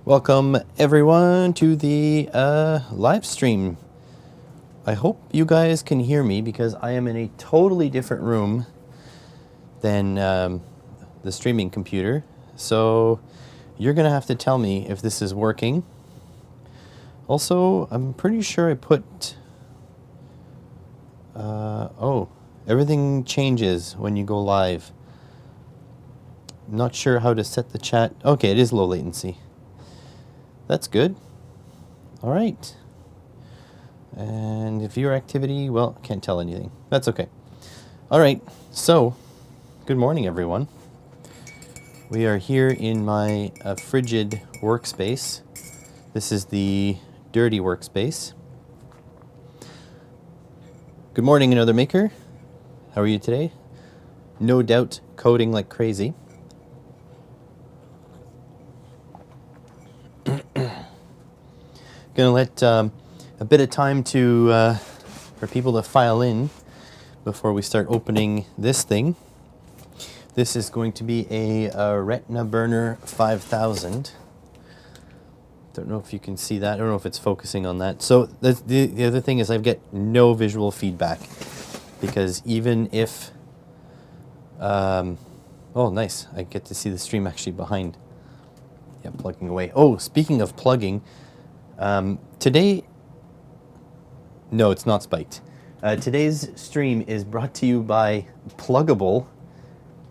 Welcome everyone to the live stream. I hope you guys can hear me because I am in a totally different room than the streaming computer. So you're gonna have to tell me if this is working. Also, I'm pretty sure I put... everything changes when you go live. I'm not sure how to set the chat. Okay, it is low latency. That's good. All right. And viewer activity, well, can't tell anything. That's okay. All right. So, good morning, everyone. We are here in my frigid workspace. This is the dirty workspace. Good morning, another maker. How are you today? No doubt coding like crazy. Gonna let a bit of time to for people to file in before we start opening this thing. This is going to be a Retina Burner 5000. Don't know if you can see that. I don't know if it's focusing on that. So the other thing is I get no visual feedback because even if oh nice, I get to see the stream actually behind. Yeah, plugging away. Oh, speaking of plugging. Today, no, it's not spiked. Today's stream is brought to you by Pluggable.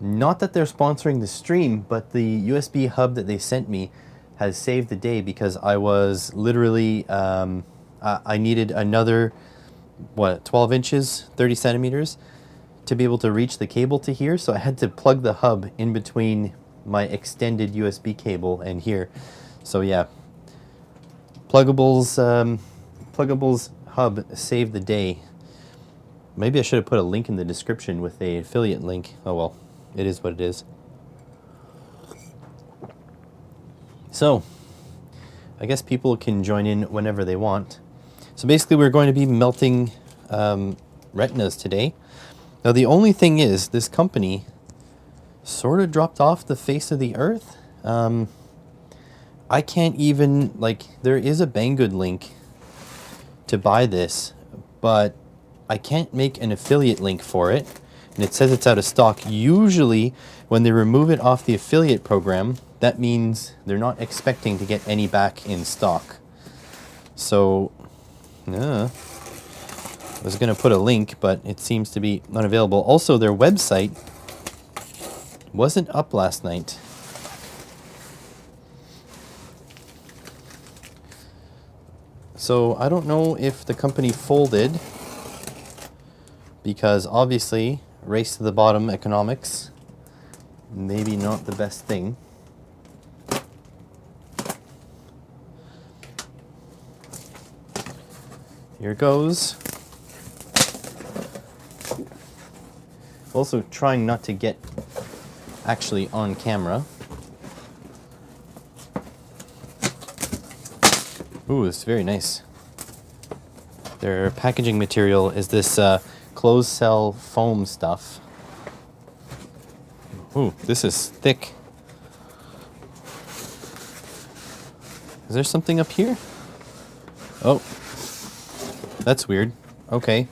Not that they're sponsoring the stream, but the USB hub that they sent me has saved the day because I was literally, I needed another, 12 inches, 30 centimeters to be able to reach the cable to here. So I had to plug the hub in between my extended USB cable and here. So yeah. Pluggable's hub saved the day. Maybe I should have put a link in the description with an affiliate link. Oh well, it is what it is. So, I guess people can join in whenever they want. So basically we're going to be melting retinas today. Now the only thing is, this company sort of dropped off the face of the earth. I can't even, there is a Banggood link to buy this, but I can't make an affiliate link for it, and it says it's out of stock. Usually, when they remove it off the affiliate program, that means they're not expecting to get any back in stock. So, I was going to put a link, but it seems to be unavailable. Also, their website wasn't up last night. So I don't know if the company folded because obviously race to the bottom economics, maybe not the best thing. Here goes. Also trying not to get actually on camera. Ooh, it's very nice. Their packaging material is this closed cell foam stuff. Ooh, this is thick. Is there something up here? Oh, that's weird. Okay,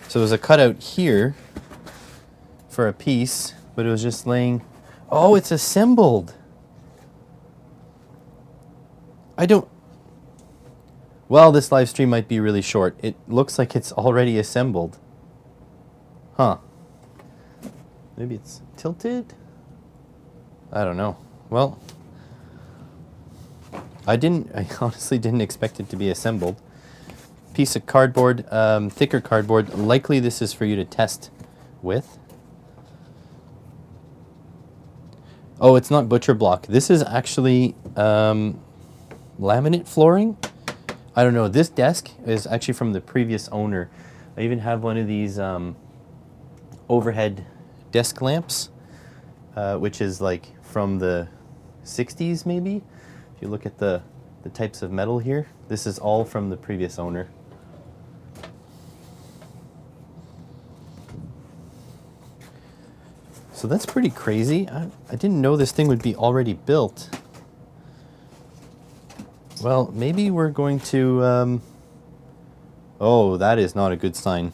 so there's a cutout here for a piece, but it was just laying... Oh, it's assembled! Well, this live stream might be really short. It looks like it's already assembled. Huh. Maybe it's tilted? I don't know. Well, I honestly didn't expect it to be assembled. Piece of cardboard, thicker cardboard. Likely this is for you to test with. Oh, it's not butcher block. This is actually laminate flooring. I don't know. This desk is actually from the previous owner. I even have one of these overhead desk lamps, which is like from the 60s maybe. If you look at the types of metal here, this is all from the previous owner. So that's pretty crazy. I didn't know this thing would be already built. Well, maybe we're going to... oh, that is not a good sign.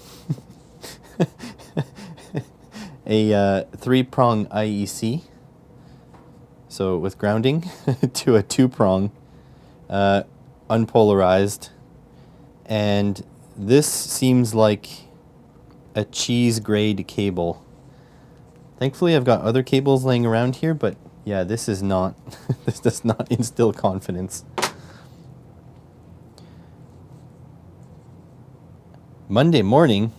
A 3-prong IEC. So with grounding to a 2-prong unpolarized. And this seems like a cheese grade cable. Thankfully I've got other cables laying around here, but yeah, this is not, this does not instill confidence. Monday morning?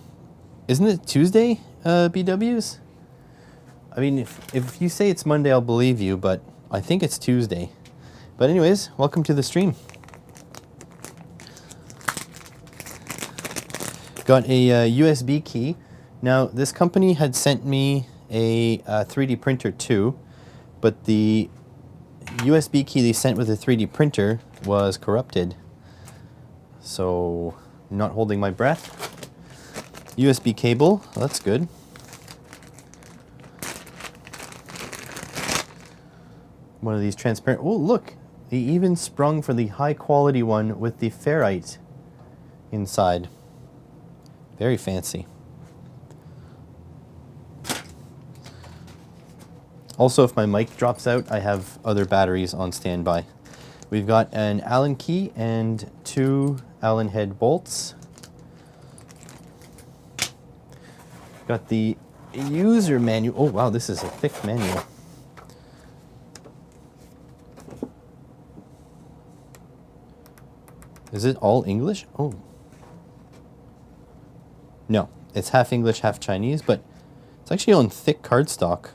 Isn't it Tuesday, BWs? I mean, if you say it's Monday, I'll believe you, but I think it's Tuesday. But anyways, welcome to the stream. Got a USB key. Now, this company had sent me a 3D printer too, but the USB key they sent with the 3D printer was corrupted. So, not holding my breath. USB cable, that's good. One of these transparent, oh look, they even sprung for the high quality one with the ferrite inside. Very fancy. Also, if my mic drops out, I have other batteries on standby. We've got an Allen key and 2 Allen head bolts. Got the user manual. Oh wow, this is a thick manual. Is it all English? Oh. No, it's half English, half Chinese, but it's actually on thick cardstock.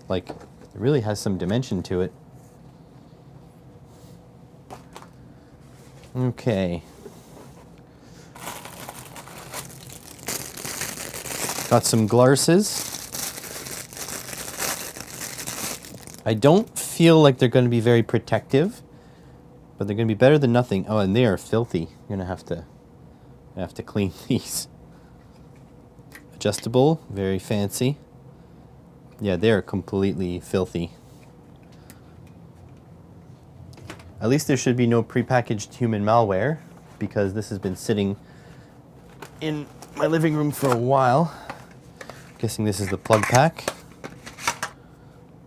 Like, it really has some dimension to it. Okay. Got some glasses. I don't feel like they're going to be very protective, but they're going to be better than nothing. Oh, and they are filthy. You're going to have to clean these. Adjustable, very fancy. Yeah, they're completely filthy. At least there should be no prepackaged human malware, because this has been sitting in my living room for a while. Guessing this is the plug pack.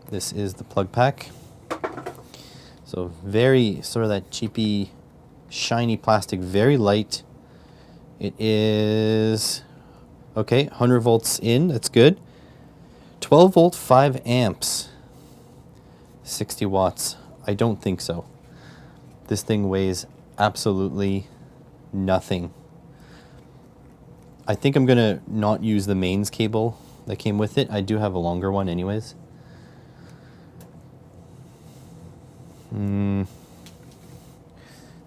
This is the plug pack. So very sort of that cheapy, shiny plastic, very light. It is, okay, 100 volts in, that's good. 12 volt, 5 amps, 60 watts. I don't think so. This thing weighs absolutely nothing. I think I'm gonna not use the mains cable that came with it. I do have a longer one anyways.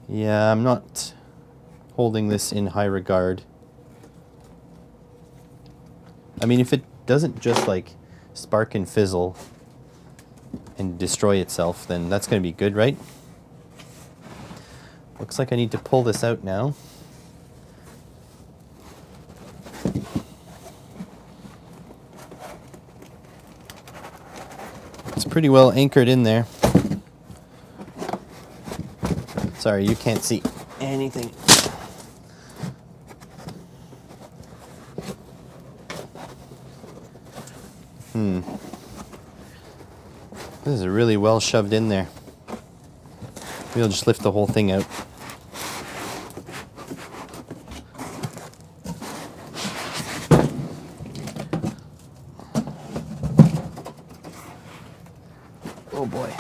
Yeah, I'm not holding this in high regard. I mean, if it doesn't just like spark and fizzle and destroy itself, then that's going to be good, right? Looks like I need to pull this out now. It's pretty well anchored in there. Sorry, you can't see anything. This is really well shoved in there. Maybe I'll just lift the whole thing out. Oh boy.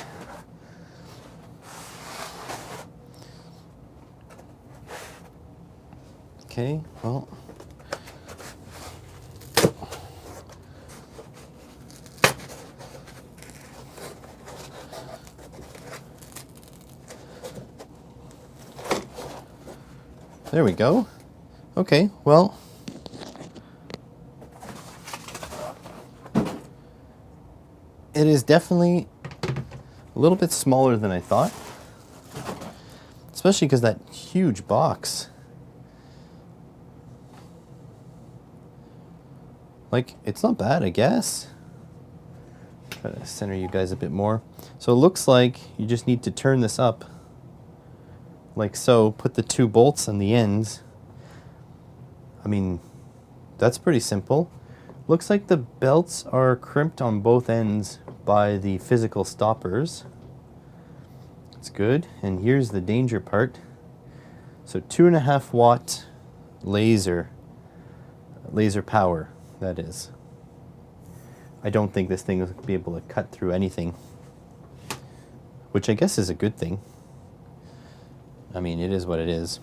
Okay, well. There we go. Okay, well. It is definitely a little bit smaller than I thought. Especially because that huge box. Like, it's not bad, I guess. Try to center you guys a bit more. So it looks like you just need to turn this up like so, put the 2 bolts on the ends. I mean, that's pretty simple. Looks like the belts are crimped on both ends by the physical stoppers. It's good. And here's the danger part. So 2.5 watt laser power, that is. I don't think this thing will be able to cut through anything, which I guess is a good thing. I mean, it is what it is.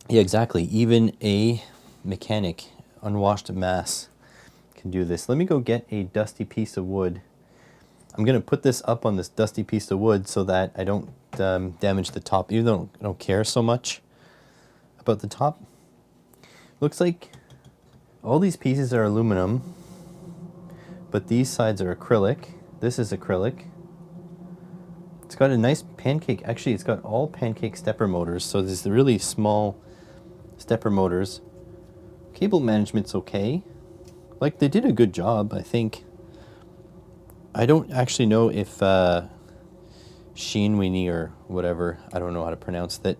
Yeah, exactly. Even a mechanic, unwashed mass, can do this. Let me go get a dusty piece of wood. I'm going to put this up on this dusty piece of wood so that I don't damage the top, even though I don't care so much about the top. Looks like all these pieces are aluminum, but these sides are acrylic. This is acrylic. It's got a nice pancake. Actually, it's got all pancake stepper motors, so there's the really small stepper motors. Cable management's okay. Like, they did a good job, I think. I don't actually know if Sienwiny or whatever, I don't know how to pronounce that.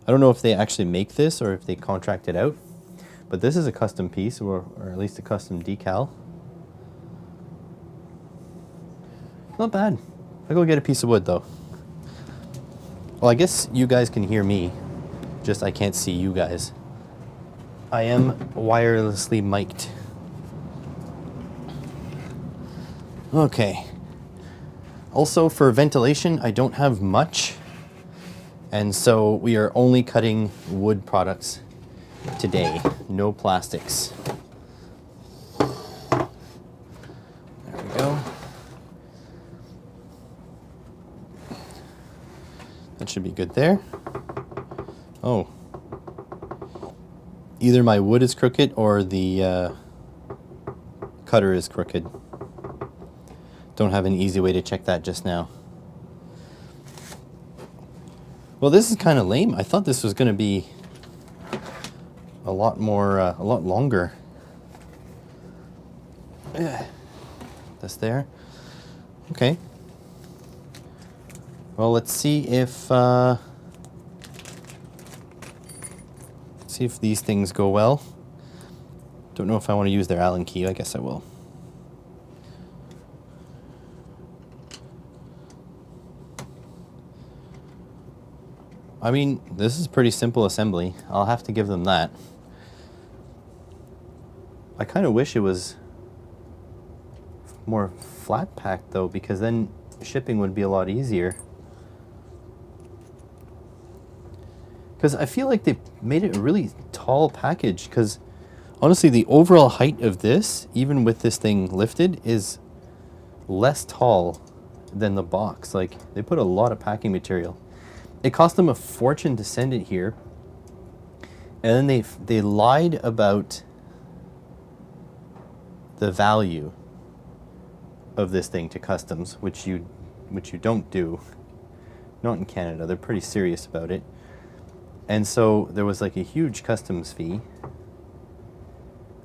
I don't know if they actually make this or if they contract it out. But this is a custom piece, or at least a custom decal. Not bad. I'll go get a piece of wood, though. Well, I guess you guys can hear me. Just I can't see you guys. I am wirelessly mic'd. Okay. Also, for ventilation, I don't have much. And so we are only cutting wood products today. No plastics. There we go. That should be good there. Oh. Either my wood is crooked or the cutter is crooked. Don't have an easy way to check that just now. Well, this is kind of lame. I thought this was going to be a lot longer. That's there. Okay. Well, let's see if these things go well. Don't know if I want to use their Allen key. I guess I will. I mean, this is pretty simple assembly. I'll have to give them that. I kind of wish it was more flat packed though, because then shipping would be a lot easier. Because I feel like they made it a really tall package, because honestly the overall height of this, even with this thing lifted, is less tall than the box. Like, they put a lot of packing material. It cost them a fortune to send it here, and then they lied about the value of this thing to customs, which you don't do. Not in Canada. They're pretty serious about it. And so there was like a huge customs fee.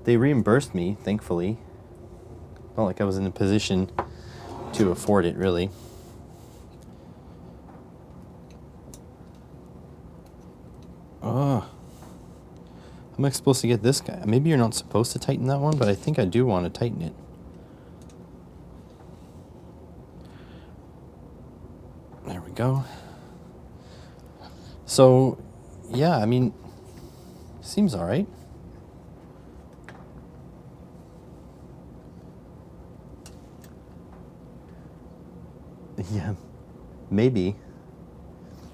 They reimbursed me, thankfully. Not like I was in a position to afford it, really. Oh, how am I supposed to get this guy? Maybe you're not supposed to tighten that one, but I think I do want to tighten it. There we go. So, yeah, I mean, seems all right. Yeah, maybe.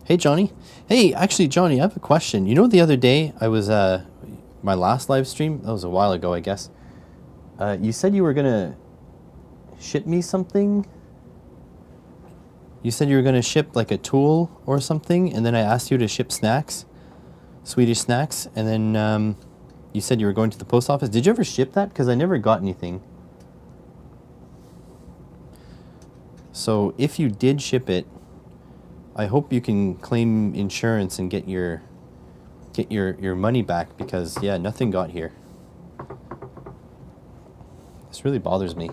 Hey, Johnny. Hey, actually, Johnny, I have a question. You know, the other day I was, my last live stream, that was a while ago, I guess. You said you were going to ship me something. You said you were going to ship like a tool or something, and then I asked you to ship snacks, Swedish snacks, and then you said you were going to the post office. Did you ever ship that? Because I never got anything. So if you did ship it, I hope you can claim insurance and get your money back, because yeah, nothing got here. This really bothers me.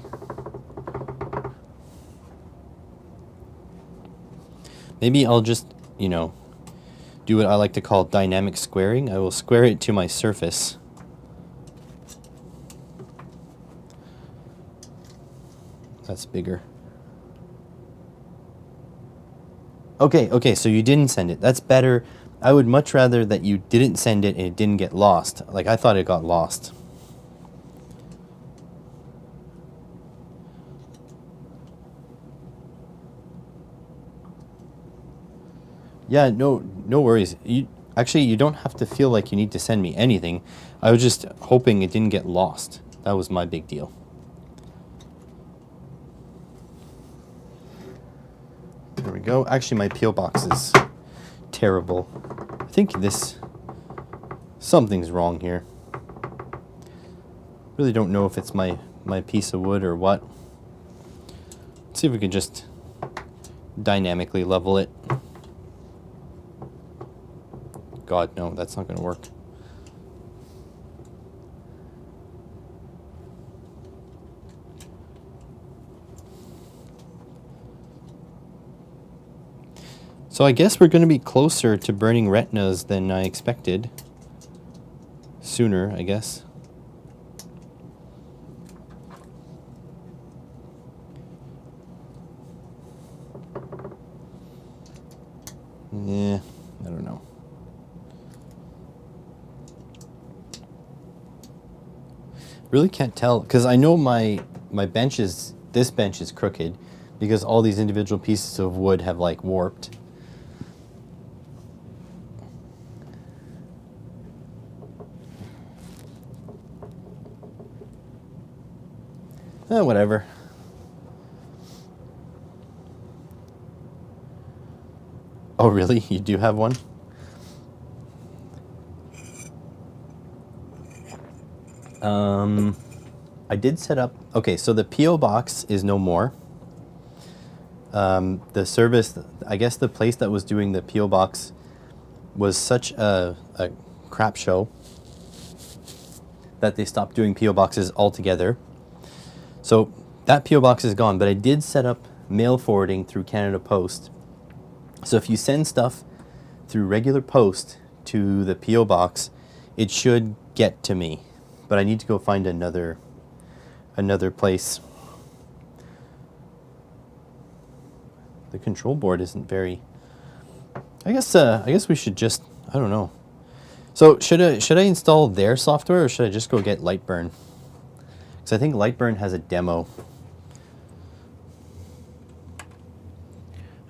Maybe I'll just, you know, do what I like to call dynamic squaring. I will square it to my surface. That's bigger. Okay, so you didn't send it. That's better. I would much rather that you didn't send it and it didn't get lost. Like, I thought it got lost. Yeah, no worries. Actually, you don't have to feel like you need to send me anything. I was just hoping it didn't get lost. That was my big deal. There we go. Actually, my P.O. box is terrible. I think something's wrong here. Really don't know if it's my piece of wood or what. Let's see if we can just dynamically level it. God, no, that's not going to work. So I guess we're going to be closer to burning retinas than I expected. Sooner, I guess. Yeah, I don't know. Really can't tell, because I know my bench is, this bench is crooked because all these individual pieces of wood have like warped. Whatever. Oh, really? You do have one? I did set up... Okay, so the P.O. box is no more. The service... I guess the place that was doing the P.O. box was such a crap show that they stopped doing P.O. boxes altogether. So that P.O. box is gone, but I did set up mail forwarding through Canada Post. So if you send stuff through regular post to the P.O. box, it should get to me. But I need to go find another place. The control board isn't very... I guess we should just... I don't know. So should I install their software, or should I just go get Lightburn? Because I think Lightburn has a demo.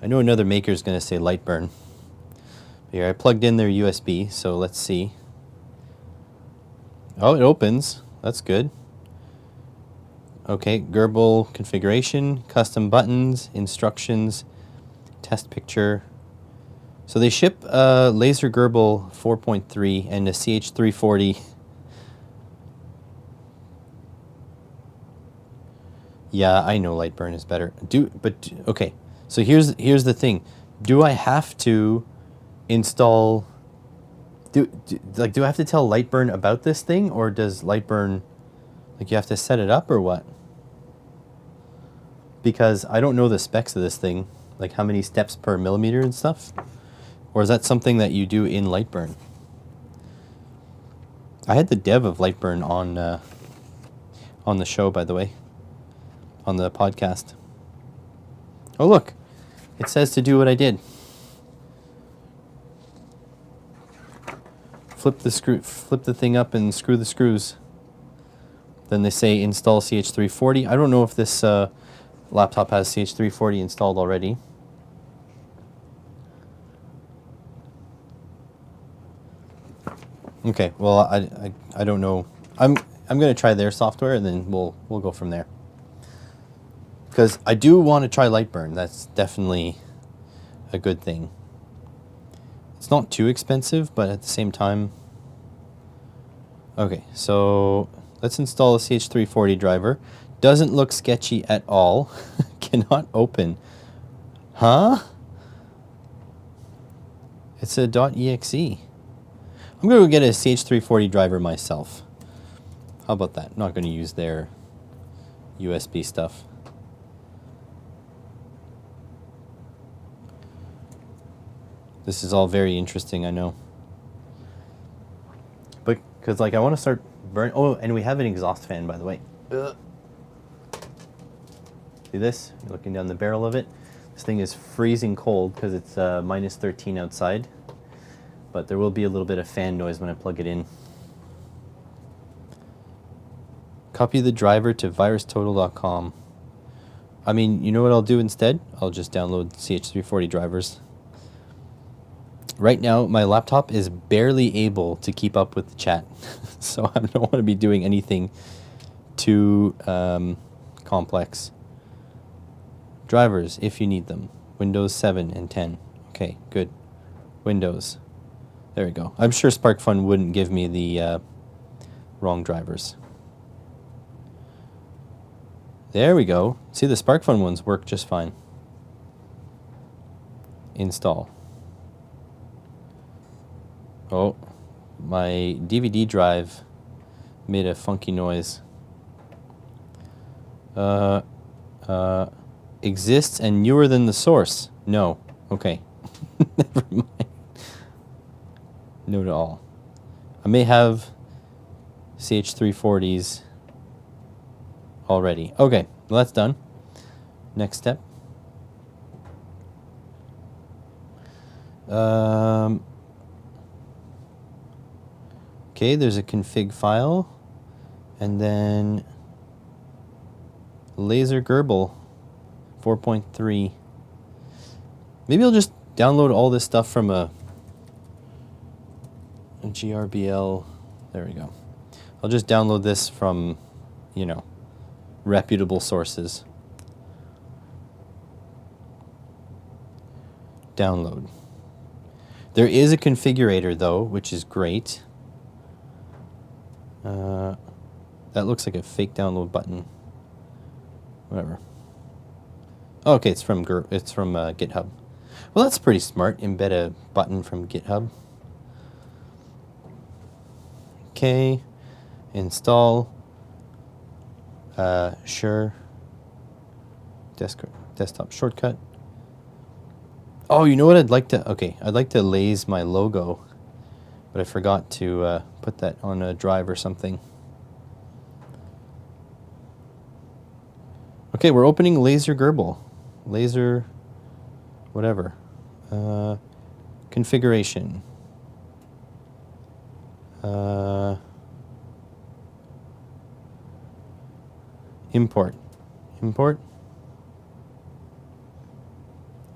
I know another maker is going to say Lightburn. Here, I plugged in their USB, so let's see. Oh, it opens. That's good. Okay, Gerbil configuration, custom buttons, instructions, test picture. So they ship Laser Gerbil 4.3 and a CH340. Yeah, I know Lightburn is better. Okay. So here's the thing. Do I have to install... Do I have to tell Lightburn about this thing, or does Lightburn, like, you have to set it up or what? Because I don't know the specs of this thing, like how many steps per millimeter and stuff. Or is that something that you do in Lightburn? I had the dev of Lightburn on the show, by the way, on the podcast. Oh, look, it says to do what I did. Flip the thing up and screw the screws. Then they say install CH340. I don't know if this laptop has CH340 installed already. Okay, well, I don't know. I'm going to try their software, and then we'll go from there. Because I do want to try Lightburn. That's definitely a good thing. It's not too expensive, but at the same time... Okay, so let's install a CH340 driver. Doesn't look sketchy at all. Cannot open. Huh? It's a .exe. I'm going to go get a CH340 driver myself. How about that? Not going to use their USB stuff. This is all very interesting, I know. But, because, like, I want to start burning... Oh, and we have an exhaust fan, by the way. See this? You're looking down the barrel of it. This thing is freezing cold because it's minus 13 outside. But there will be a little bit of fan noise when I plug it in. Copy the driver to virustotal.com. I mean, you know what I'll do instead? I'll just download CH340 drivers. Right now, my laptop is barely able to keep up with the chat. So I don't want to be doing anything too complex. Drivers, if you need them. Windows 7 and 10. Okay, good. Windows. There we go. I'm sure SparkFun wouldn't give me the wrong drivers. There we go. See, the SparkFun ones work just fine. Install. Oh, my DVD drive made a funky noise. Exists and newer than the source. No. Okay. Never mind. No to all. I may have CH340s already. Okay, well, that's done. Next step. Okay, there's a config file. And then laser Gerbil 4.3. Maybe I'll just download all this stuff from a GRBL. There we go. I'll just download this from, you know, reputable sources. Download. There is a configurator though, which is great. That looks like a fake download button. Whatever. Oh, okay, it's from GitHub. Well, that's pretty smart. Embed a button from GitHub. Okay. Install. Sure. Desktop shortcut. Oh, you know what I'd like to... Okay, I'd like to laze my logo, but I forgot to put that on a drive or something. Okay, we're opening Laser Gerbil. Laser... whatever. Configuration. Import. Import.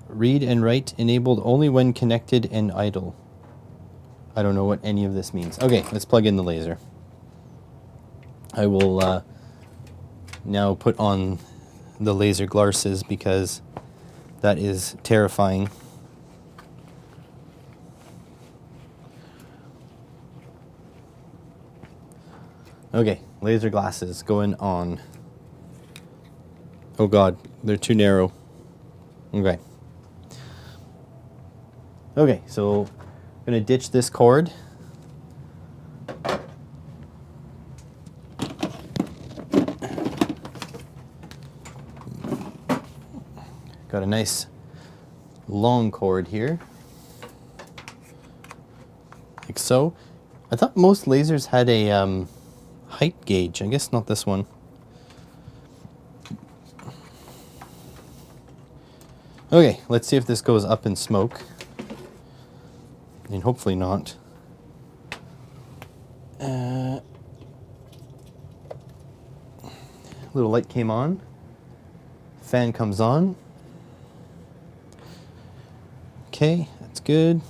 Read and write enabled only when connected and idle. I don't know what any of this means. Okay, let's plug in the laser. I will now put on the laser glasses because that is terrifying. Okay, laser glasses going on. Oh god, they're too narrow. Okay. Okay, so I'm going to ditch this cord. Got a nice long cord here. Like so. I thought most lasers had a height gauge. I guess not this one. Okay, let's see if this goes up in smoke. And hopefully not. Little light came on. Fan comes on. Okay, that's good.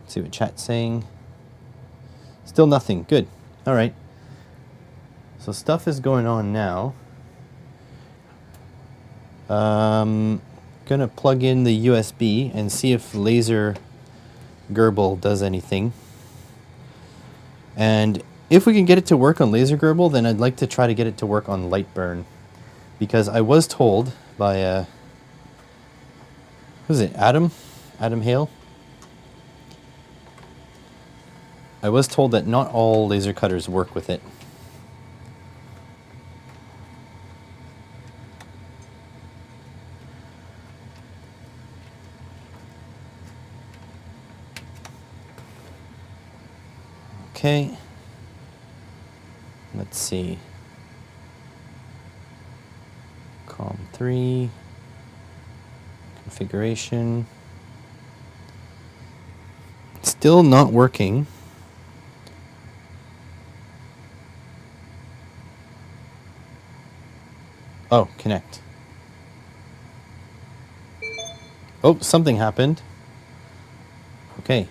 Let's see what chat's saying. Still nothing. Good. All right. So stuff is going on now. Gonna plug in the USB and see if Laser Gerbil does anything. And if we can get it to work on Laser Gerbil, then I'd like to try to get it to work on Lightburn, because I was told by who's it? Adam Hale. I was told that not all laser cutters work with it. Okay. Let's see. COM3. Configuration. Still not working. Oh, connect. Oh, something happened. Okay.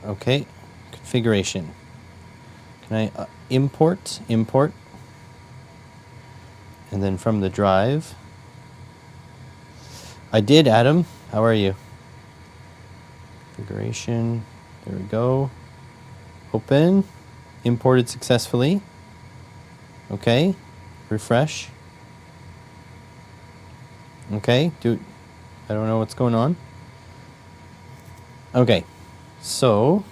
Okay. Configuration. Can I import? Import. And then from the drive. I did, Adam. How are you? Configuration. There we go. Open. Imported successfully. Okay. Refresh. Okay. I don't know what's going on. Okay. So.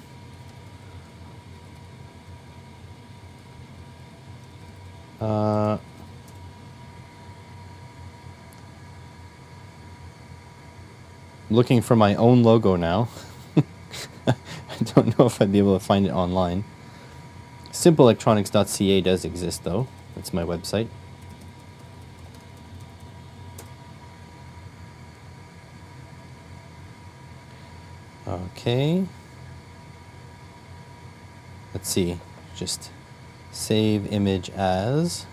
Looking for my own logo now. I don't know if I'd be able to find it online. SimpleElectronics.ca does exist, though. That's my website. Okay. Let's see. Just save image as.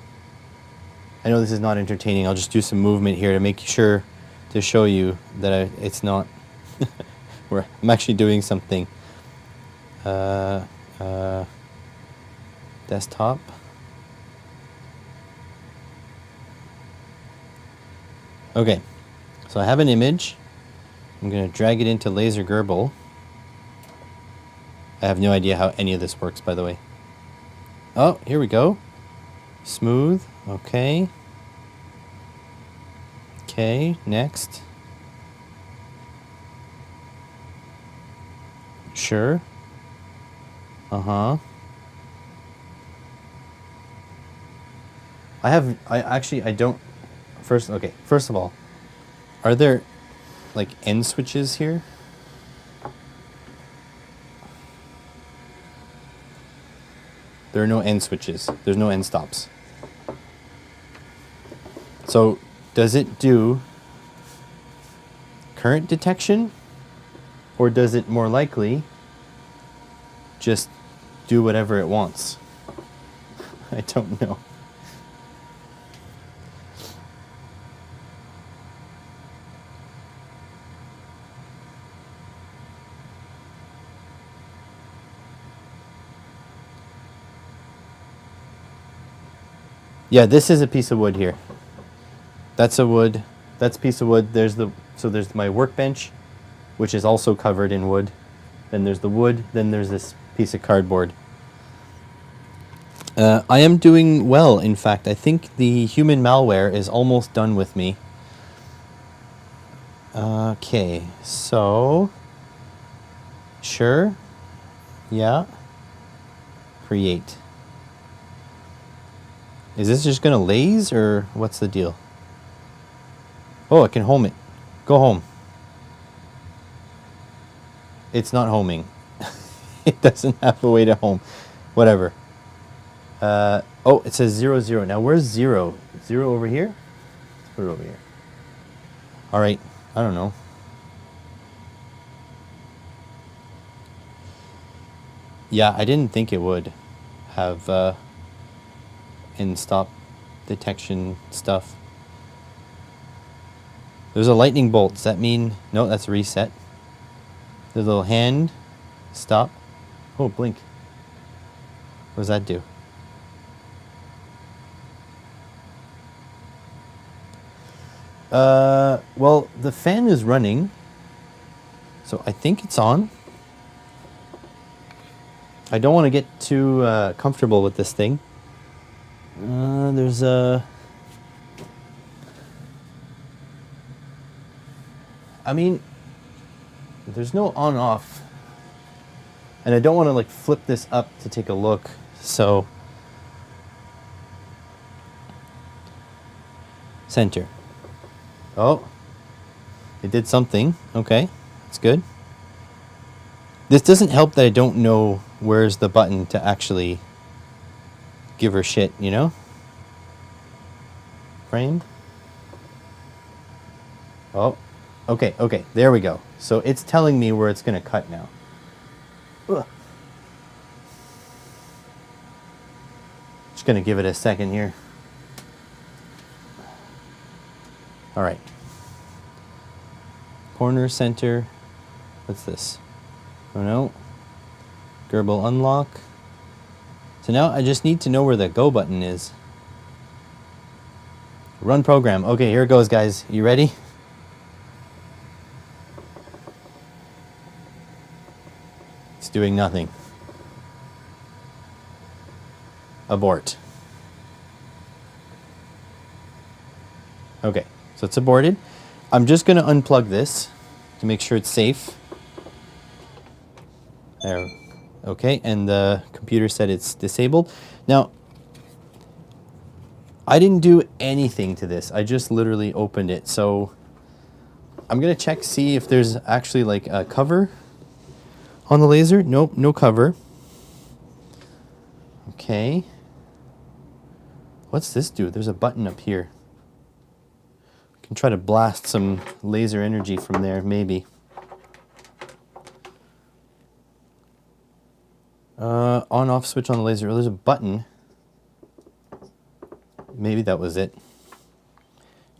I know this is not entertaining. I'll just do some movement here to make sure to show you that it's not. I'm actually doing something. Desktop. Okay, so I have an image. I'm going to drag it into Laser Gerbil. I have no idea how any of this works, by the way. Oh, here we go. Smooth. Okay. Okay, next. Sure. Uh-huh. I don't. First of all, are there like end switches here? There are no end switches. There's no end stops. So does it do current detection, or does it more likely just do whatever it wants? I don't know. Yeah, this is a piece of wood here. That's a wood. That's a piece of wood. There's my workbench, which is also covered in wood. Then there's the wood. Then there's this piece of cardboard. I am doing well, in fact. I think the human malware is almost done with me. Okay, so. Sure. Yeah. Create. Is this just gonna laze, or what's the deal? Oh, I can home it. Go home. It's not homing. It doesn't have a way to home. Whatever. Oh, it says 0, 0. Now, where's 0? 0 over here? Let's put it over here. All right. I don't know. Yeah, I didn't think it would have end stop detection stuff. There's a lightning bolt. Does that mean... No, that's reset. The little hand. Stop. Oh, blink. What does that do? Well, the fan is running. So I think it's on. I don't want to get too comfortable with this thing. There's a... I mean, there's no on-off. And I don't want to like flip this up to take a look. So, center. Oh, It did something. Okay, that's good. This doesn't help that I don't know where's the button to actually give her shit, you know? Frame. Oh, okay, okay, there we go. So it's telling me where it's going to cut now. Ugh. Just going to give it a second here. All right. Corner, center. What's this? Oh no. Gerbil unlock. So now I just need to know where the go button is. Run program. Okay, here it goes, guys. You ready? It's doing nothing. Abort. Okay, so it's aborted. I'm just going to unplug this to make sure it's safe. There. Okay, and the computer said it's disabled. Now, I didn't do anything to this. I just literally opened it. So I'm going to check, see if there's actually like a cover on the laser. Nope, no cover. Okay. What's this do? There's a button up here. I can try to blast some laser energy from there, maybe. On-off switch on the laser. There's a button. Maybe that was it.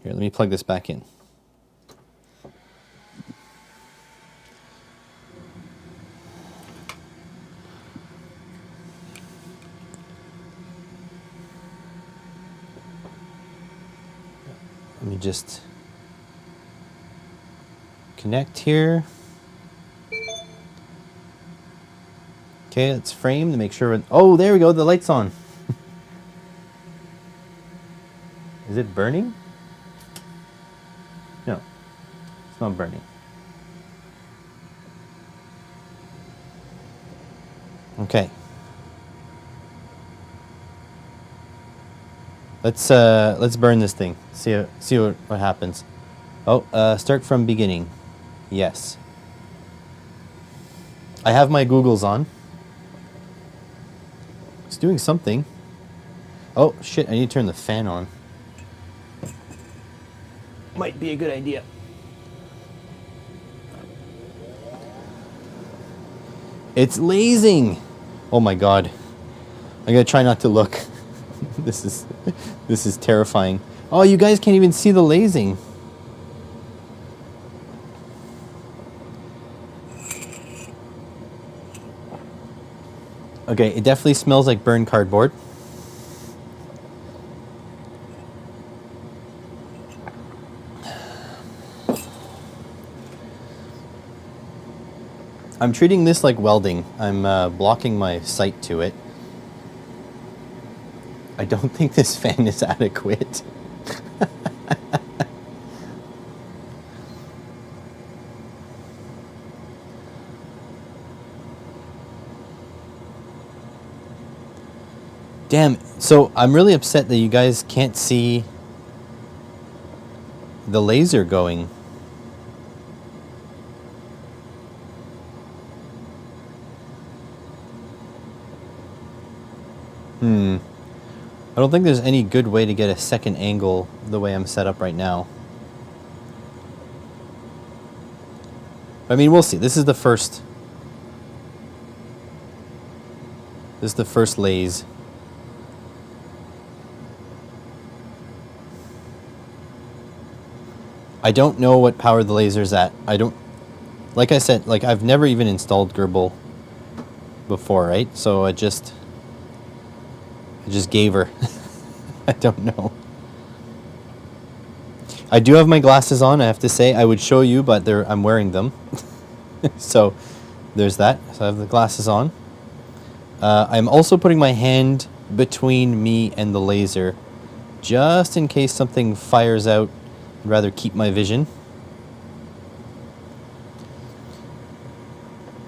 Here, let me plug this back in. Let me just connect here. Okay, let's frame to make sure. Oh, there we go. The light's on. Is it burning? No, it's not burning. Okay. Let's burn this thing. See what happens. Oh, start from beginning. Yes. I have my Googles on. It's doing something. Oh shit! I need to turn the fan on. Might be a good idea. It's lasing. Oh my god. I gotta try not to look. This is terrifying. Oh, you guys can't even see the lasing. Okay, it definitely smells like burned cardboard. I'm treating this like welding. I'm blocking my sight to it. I don't think this fan is adequate. Damn, so I'm really upset that you guys can't see the laser going. I don't think there's any good way to get a second angle the way I'm set up right now. I mean, we'll see. This is the first laze. I don't know what power the laser's at. Like I said, like I've never even installed Gerbil before, right? So I just gave her. I don't know. I do have my glasses on, I have to say. I would show you, but I'm wearing them. So there's that. So I have the glasses on. I'm also putting my hand between me and the laser, just in case something fires out. I'd rather keep my vision.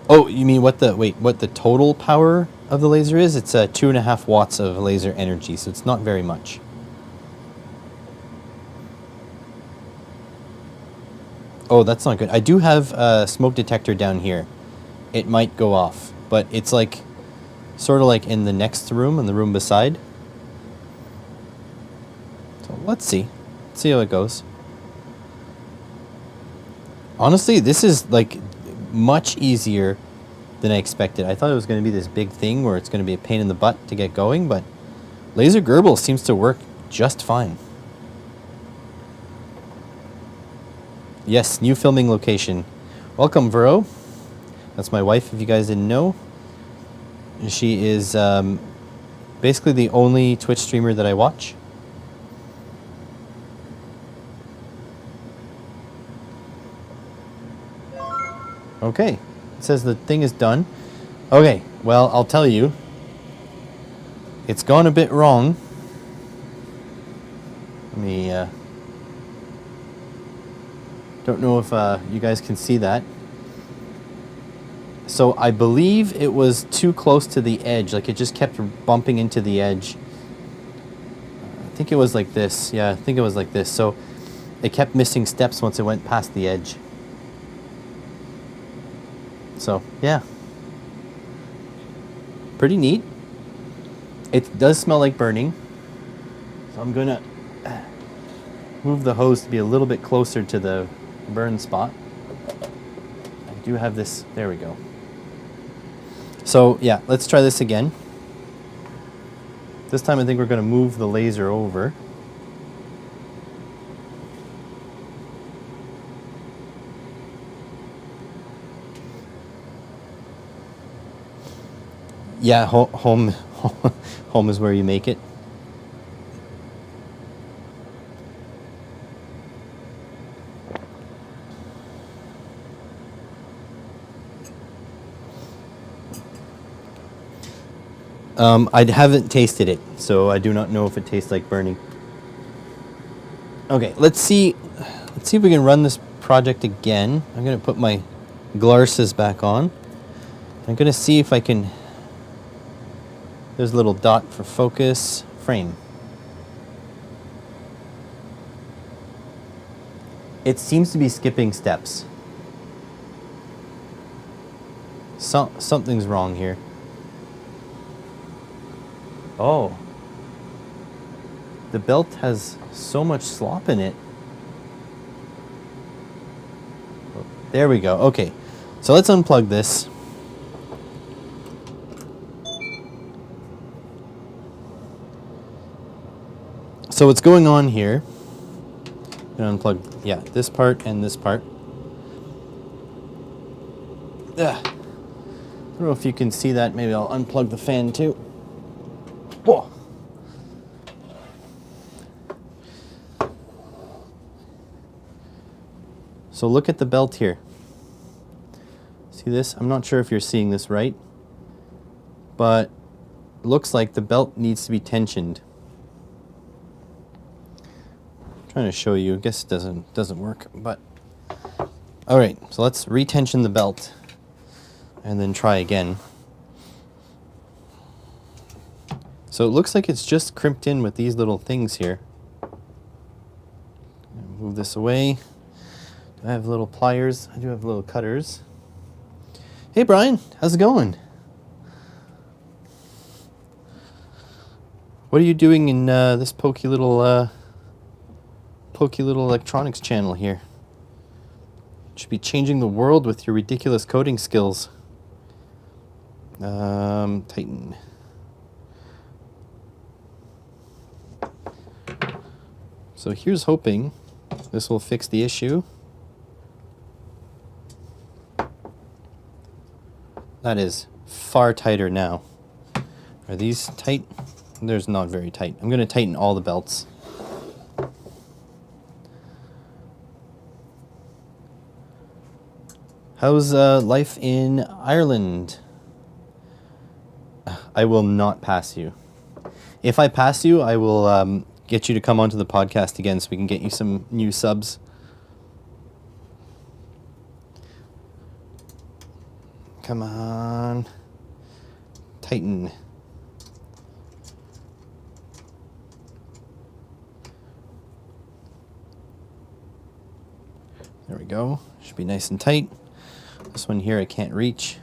Oh, you mean what the total power of the laser is? It's 2.5 watts of laser energy, so it's not very much. Oh, that's not good. I do have a smoke detector down here. It might go off, but it's like sort of like in the next room, in the room beside. So let's see. Let's see how it goes. Honestly, this is like much easier than I expected. I thought it was going to be this big thing where it's going to be a pain in the butt to get going, but laser gerbil seems to work just fine. Yes, new filming location. Welcome, Vero. That's my wife, if you guys didn't know. She is basically the only Twitch streamer that I watch. Okay, it says the thing is done. Okay, well, I'll tell you. It's gone a bit wrong. Let me, don't know if you guys can see that. So I believe it was too close to the edge. Like it just kept bumping into the edge. I think it was like this. Yeah, I think it was like this. So it kept missing steps once it went past the edge. So, yeah. Pretty neat. It does smell like burning. So I'm going to move the hose to be a little bit closer to the burn spot. I do have this. There we go. So, yeah, let's try this again. This time I think we're going to move the laser over. Yeah, home is where you make it. I haven't tasted it, so I do not know if it tastes like burning. Okay, let's see if we can run this project again. I'm going to put my glasses back on. I'm going to see if I can... There's a little dot for focus, frame. It seems to be skipping steps. Something's wrong here. Oh. The belt has so much slop in it. There we go. Okay. So let's unplug this. So what's going on here? I'm gonna unplug, yeah, this part and this part. I don't know if you can see that. Maybe I'll unplug the fan too. Whoa. So look at the belt here. See this? I'm not sure if you're seeing this right, but it looks like the belt needs to be tensioned. I'm trying to show you. I guess it doesn't work, but all right. So let's retension the belt and then try again. So it looks like it's just crimped in with these little things here. Move this away. Do I have little pliers? I do have little cutters. Hey Brian, how's it going? What are you doing in this pokey little electronics channel here? Should be changing the world with your ridiculous coding skills. Tighten. So here's hoping this will fix the issue. That is far tighter now. Are these tight? There's not very tight. I'm going to tighten all the belts. How's life in Ireland? I will not pass you. If I pass you, I will get you to come onto the podcast again so we can get you some new subs. Come on. Tighten. There we go. Should be nice and tight. This one here I can't reach.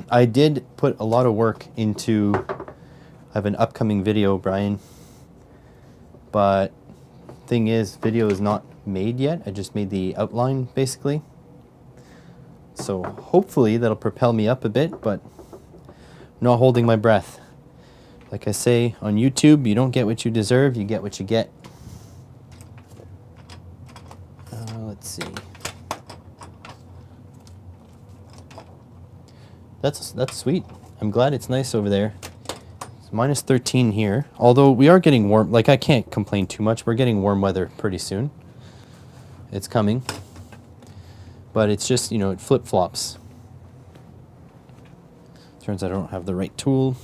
I did put a lot of work into, I have an upcoming video, Brian, but thing is, video is not made yet. I just made the outline, basically. So hopefully that'll propel me up a bit, but I'm not holding my breath. Like I say on YouTube, you don't get what you deserve, you get what you get. Let's see. That's sweet. I'm glad it's nice over there. It's minus 13 here. Although we are getting warm. Like, I can't complain too much. We're getting warm weather pretty soon. It's coming. But it's just, you know, it flip-flops. Turns out I don't have the right tool.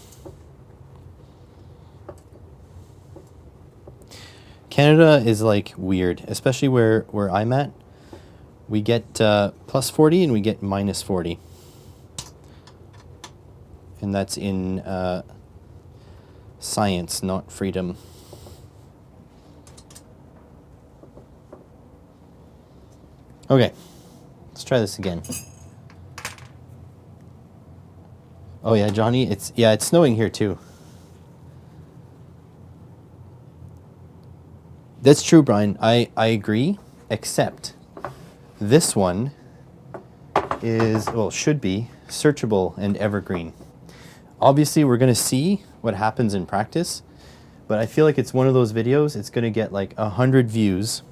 Canada is, like, weird. Especially where I'm at. We get plus 40 and we get minus 40. And that's in science, not freedom. Okay, let's try this again. Oh yeah, Johnny, it's snowing here too. That's true, Brian. I agree, except this one is, well, should be searchable and evergreen. Obviously, we're going to see what happens in practice, but I feel like it's one of those videos, it's going to get like 100 views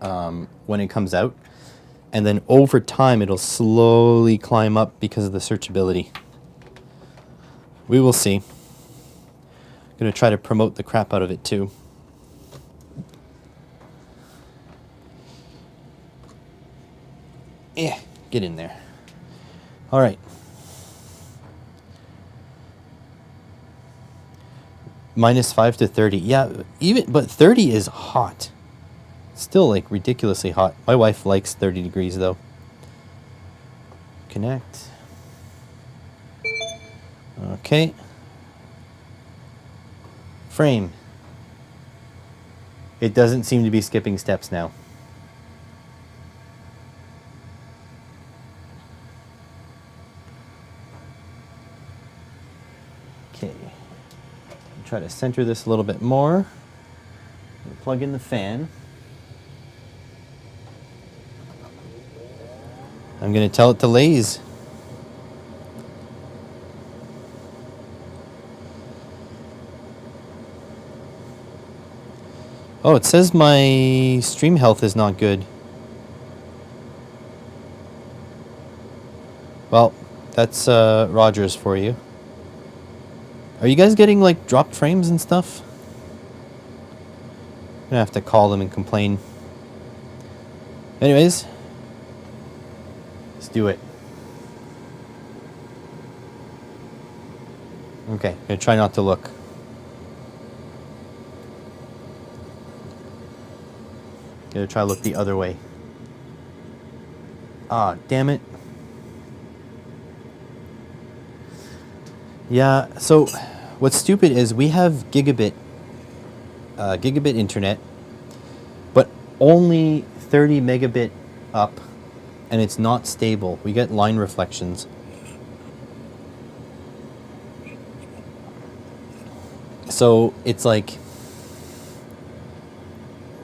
when it comes out, and then over time, it'll slowly climb up because of the searchability. We will see. I'm going to try to promote the crap out of it too. Yeah, get in there. All right. Minus 5 to 30. Yeah, but 30 is hot. Still like ridiculously hot. My wife likes 30 degrees though. Connect. Okay. Frame. It doesn't seem to be skipping steps now. Okay. Try to center this a little bit more. Plug in the fan. I'm going to tell it to laze. Oh, it says my stream health is not good. Well, that's Rogers for you. Are you guys getting like dropped frames and stuff? I'm gonna have to call them and complain. Anyways, let's do it. Okay, I'm gonna try not to look. Gonna try to look the other way. Ah, damn it. Yeah, so what's stupid is we have gigabit internet, but only 30 megabit up, and it's not stable. We get line reflections. So it's like,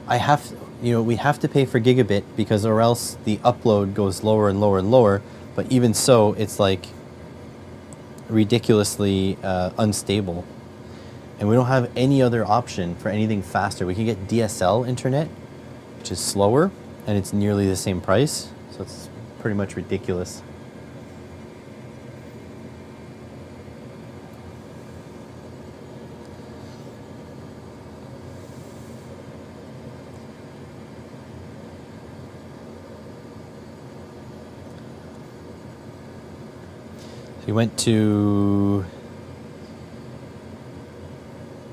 we have to pay for gigabit because or else the upload goes lower and lower and lower, but even so, it's like ridiculously unstable, and we don't have any other option for anything faster. We can get DSL internet, which is slower, and it's nearly the same price, so it's pretty much ridiculous. We went to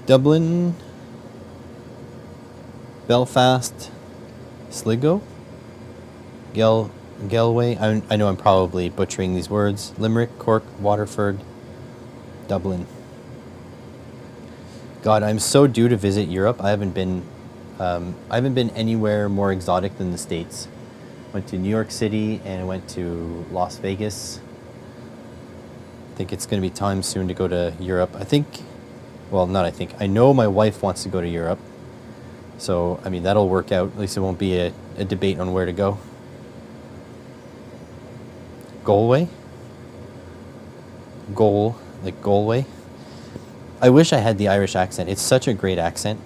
Dublin, Belfast, Sligo, Galway. I know I'm probably butchering these words. Limerick, Cork, Waterford, Dublin. God, I'm so due to visit Europe. I haven't been anywhere more exotic than the States. Went to New York City and went to Las Vegas. I think it's going to be time soon to go to Europe. I know my wife wants to go to Europe. So, I mean, that'll work out. At least it won't be a debate on where to go. Galway? Galway? I wish I had the Irish accent. It's such a great accent.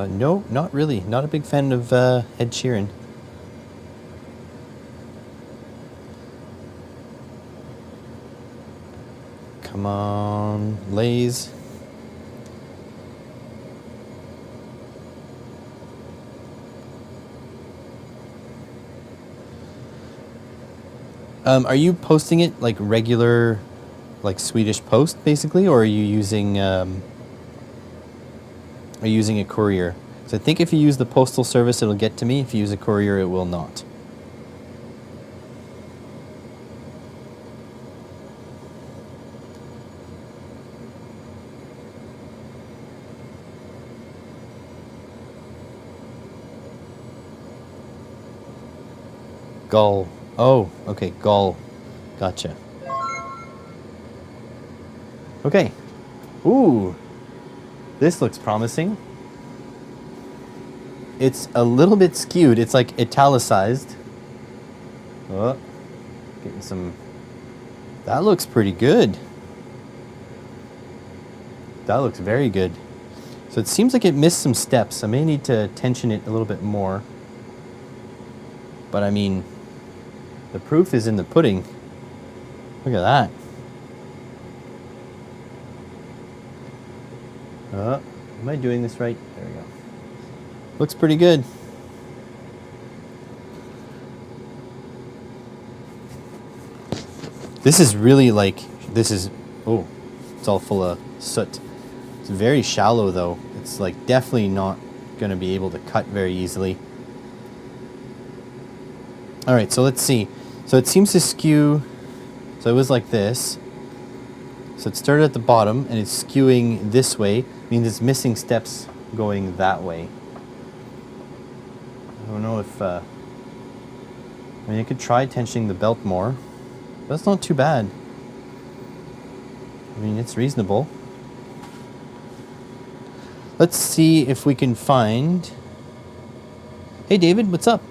No, not really. Not a big fan of Ed Sheeran. Come on, Lays. Are you posting it like regular, like Swedish Post, basically, or are you using a courier? So I think if you use the postal service, it'll get to me. If you use a courier, it will not. Gull. Oh, okay, Gull. Gotcha. Okay. Ooh. This looks promising. It's a little bit skewed. It's like italicized. Oh, getting some... That looks pretty good. That looks very good. So it seems like it missed some steps. I may need to tension it a little bit more. But I mean, the proof is in the pudding. Look at that. Am I doing this right? There we go. Looks pretty good. This is really like, oh, it's all full of soot. It's very shallow though. It's like definitely not going to be able to cut very easily. All right, so let's see. So it seems to skew, so it was like this. So it started at the bottom and it's skewing this way, means it's missing steps going that way. I don't know if, I mean, I could try tensioning the belt more. That's not too bad. I mean, it's reasonable. Let's see if we can find... Hey, David, what's up?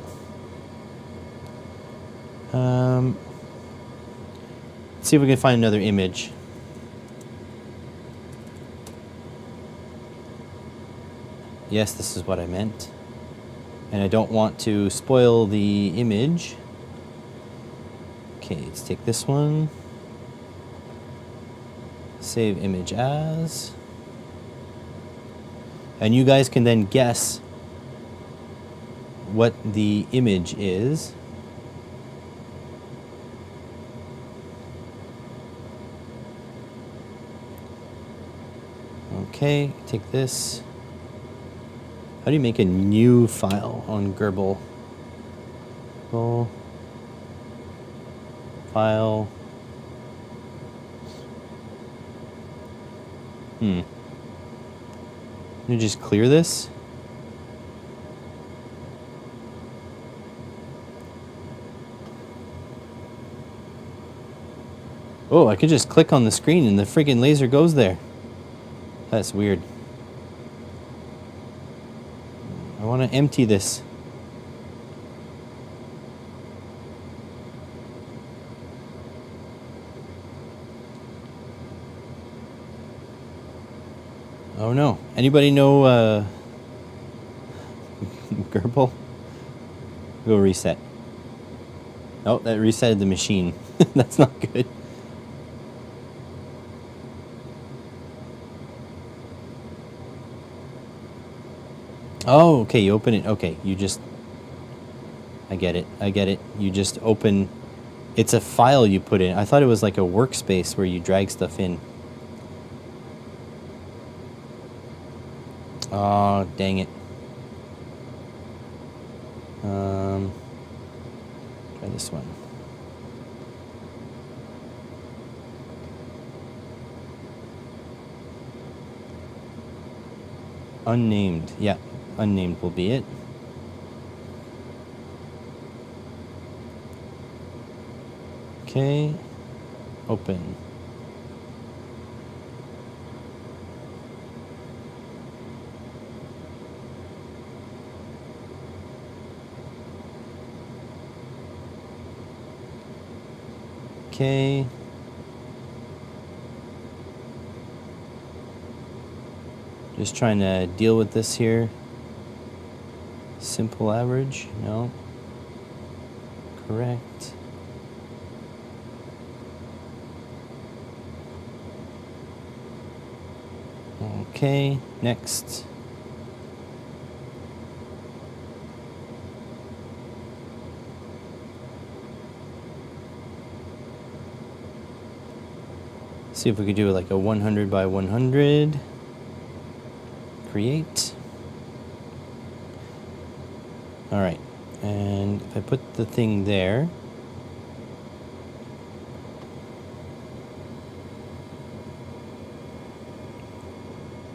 Let's see if we can find another image. Yes, this is what I meant. And I don't want to spoil the image. Okay, let's take this one. Save image as. And you guys can then guess what the image is. Okay, take this. How do you make a new file on Gerbil? Go. File. Can you just clear this? Oh, I could just click on the screen and the friggin' laser goes there. That's weird. I want to empty this. Oh no. Anybody know Gerbil? Go reset. Oh, that resetted the machine. That's not good. Oh, okay, you open it. Okay, you just... I get it. You just open... It's a file you put in. I thought it was like a workspace where you drag stuff in. Oh, dang it. Try this one. Unnamed. Yeah, unnamed will be it. Okay. Open. Okay. Just trying to deal with this here. Simple average. No. Correct. Okay, next. See if we could do like a 100 by 100. Create. All right, and if I put the thing there,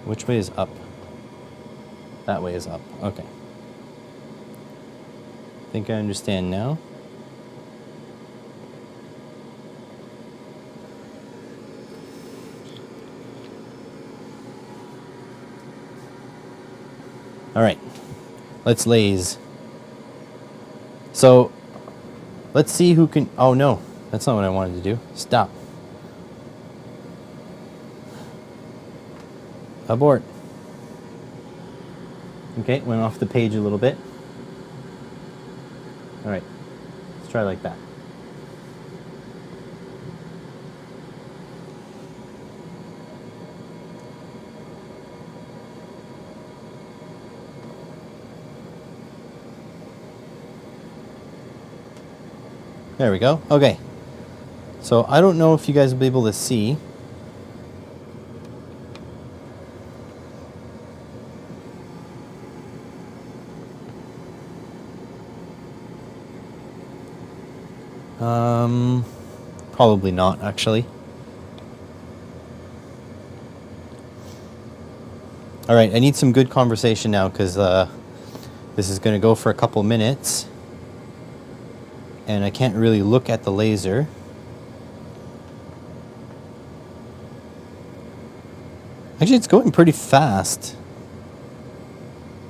which way is up? That way is up. Okay. I think I understand now. All right, let's laze. So, let's see who can... Oh, no, that's not what I wanted to do. Stop. Abort. Okay, went off the page a little bit. All right, let's try like that. There we go. Okay. So I don't know if you guys will be able to see. Probably not, actually. All right, I need some good conversation now because this is going to go for a couple minutes. And I can't really look at the laser. Actually, it's going pretty fast,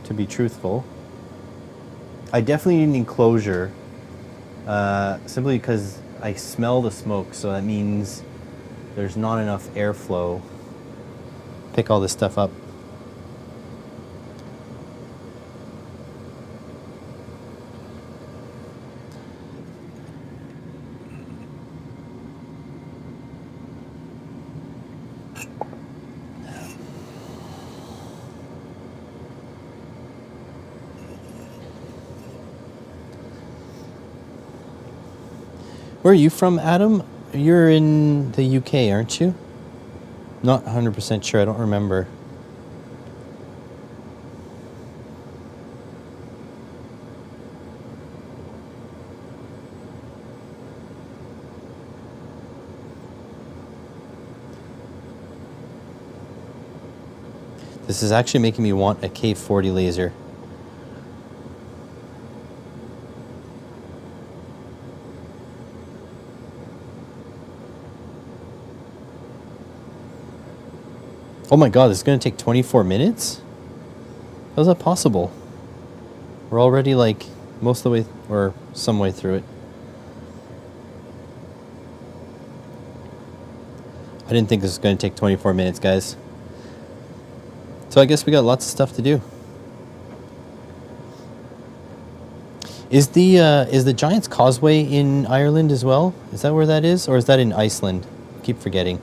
to be truthful. I definitely need an enclosure, simply because I smell the smoke, so that means there's not enough airflow. Pick all this stuff up. Where are you from, Adam? You're in the UK, aren't you? Not 100% sure, I don't remember. This is actually making me want a K40 laser. Oh my god, this is going to take 24 minutes? How's that possible? We're already like most of the way, or some way through it. I didn't think this was going to take 24 minutes, guys. So I guess we got lots of stuff to do. Is the Giant's Causeway in Ireland as well? Is that where that is? Or is that in Iceland? I keep forgetting.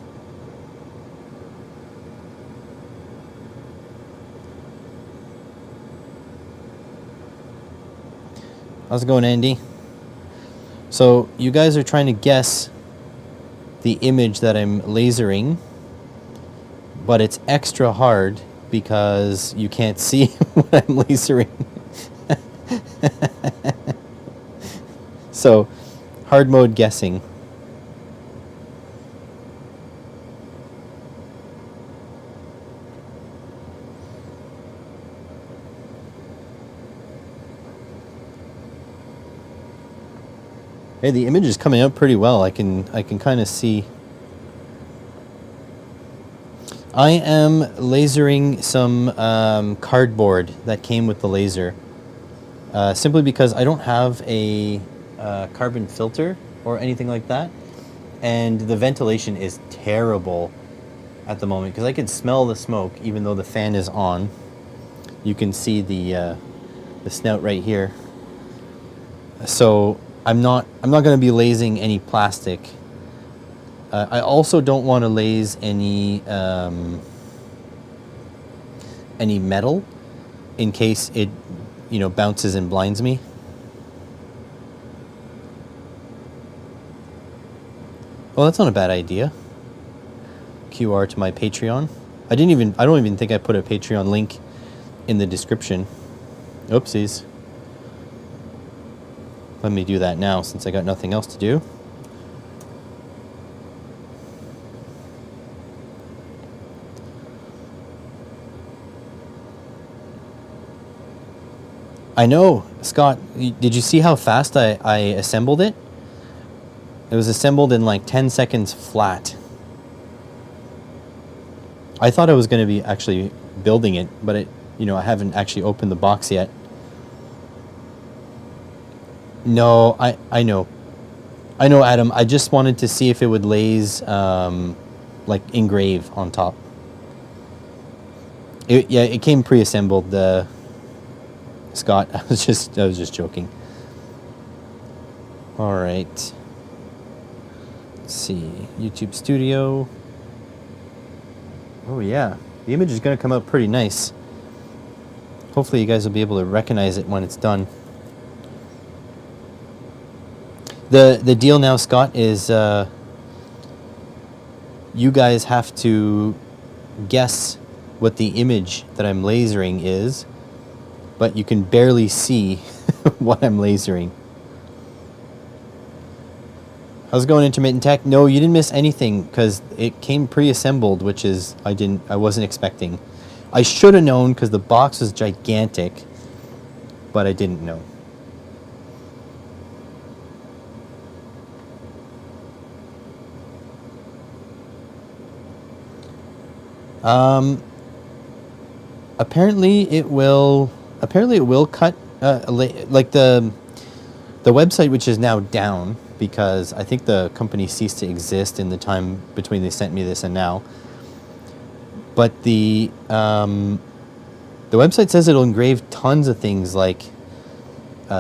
How's it going, Andy? So you guys are trying to guess the image that I'm lasering, but it's extra hard because you can't see what I'm lasering. So, hard mode guessing. Hey, the image is coming out pretty well. I can kind of see. I am lasering some cardboard that came with the laser. Simply because I don't have a carbon filter or anything like that. And the ventilation is terrible at the moment because I can smell the smoke even though the fan is on. You can see the snout right here. So I'm not going to be lasing any plastic. I also don't want to lase any metal in case it, bounces and blinds me. Well, that's not a bad idea. QR to my Patreon. I don't even think I put a Patreon link in the description. Oopsies. Let me do that now since I got nothing else to do. I know, Scott, did you see how fast I assembled it? It was assembled in like 10 seconds flat. I thought I was going to be actually building it, but I haven't actually opened the box yet. No, I know. I know, Adam. I just wanted to see if it would laze, like engrave on top. It came pre-assembled, Scott. I was just joking. All right. Let's see. YouTube Studio. Oh yeah, the image is going to come out pretty nice. Hopefully you guys will be able to recognize it when it's done. The deal now, Scott, is you guys have to guess what the image that I'm lasering is, but you can barely see what I'm lasering. How's it going, Intermittent Tech? No, you didn't miss anything because it came pre-assembled, which is I wasn't expecting. I should have known because the box was gigantic, but I didn't know. Apparently it will cut like the website, which is now down because I think the company ceased to exist in the time between they sent me this and now. But the website says it'll engrave tons of things like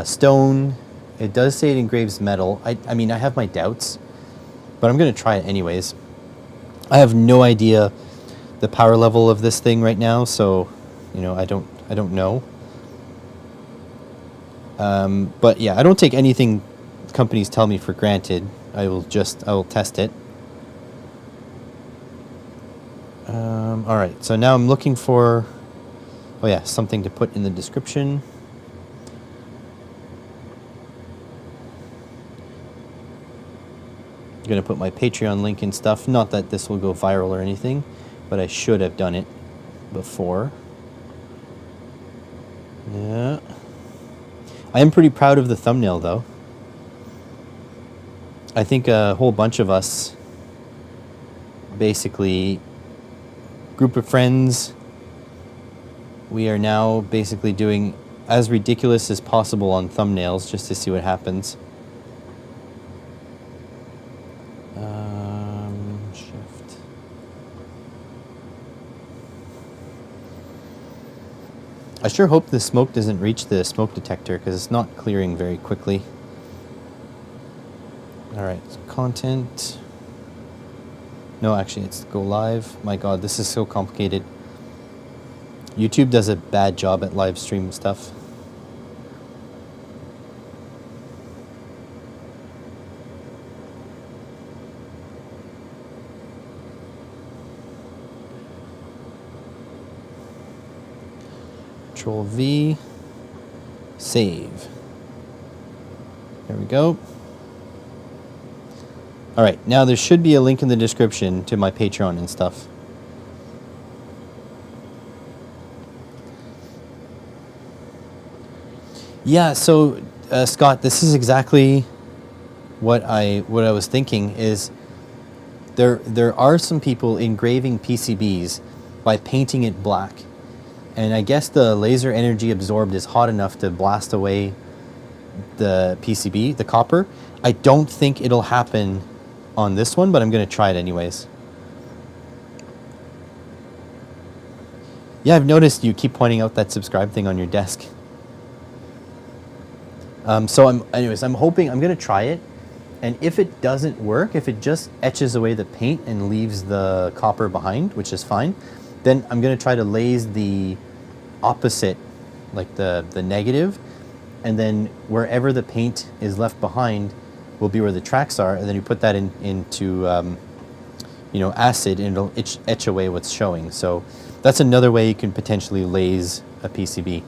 stone. It does say it engraves metal. I mean, I have my doubts, but I'm going to try it anyways. I have no idea the power level of this thing right now, so I don't know. But yeah, I don't take anything companies tell me for granted. I will test it. All right, so now I'm looking for, something to put in the description. I'm going to put my Patreon link and stuff. Not that this will go viral or anything, but I should have done it before. Yeah. I am pretty proud of the thumbnail, though. I think a whole bunch of us, basically, group of friends, we are now basically doing as ridiculous as possible on thumbnails just to see what happens. Shift. I sure hope the smoke doesn't reach the smoke detector because it's not clearing very quickly. Alright, content. No, actually, it's go live. My god, this is so complicated. YouTube does a bad job at live stream stuff. Control V. Save. There we go. All right, now there should be a link in the description to my Patreon and stuff. Yeah, so Scott, this is exactly what I was thinking. Is there are some people engraving PCBs by painting it black, and I guess the laser energy absorbed is hot enough to blast away the PCB, the copper. I don't think it'll happen on this one, but I'm going to try it anyways. Yeah, I've noticed you keep pointing out that subscribe thing on your desk. So I'm hoping, I'm going to try it. And if it doesn't work, if it just etches away the paint and leaves the copper behind, which is fine, then I'm going to try to laze the opposite, like the negative, and then wherever the paint is left behind will be where the tracks are, and then you put that into acid, and it'll etch away what's showing. So that's another way you can potentially laze a PCB.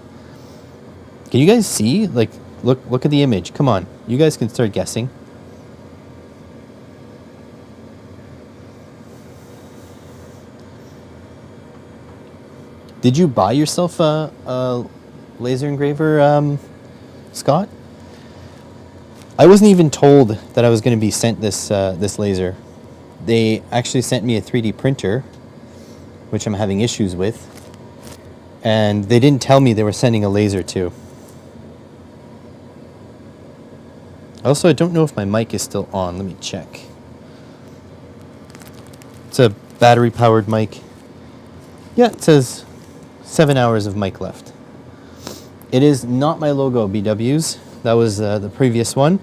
Can you guys see? Like, look at the image. Come on, you guys can start guessing. Did you buy yourself a laser engraver, Scott? I wasn't even told that I was going to be sent this laser. They actually sent me a 3D printer, which I'm having issues with, and they didn't tell me they were sending a laser too. Also, I don't know if my mic is still on. Let me check. It's a battery-powered mic. Yeah, it says 7 hours of mic left. It is not my logo, BWs. That was the previous one.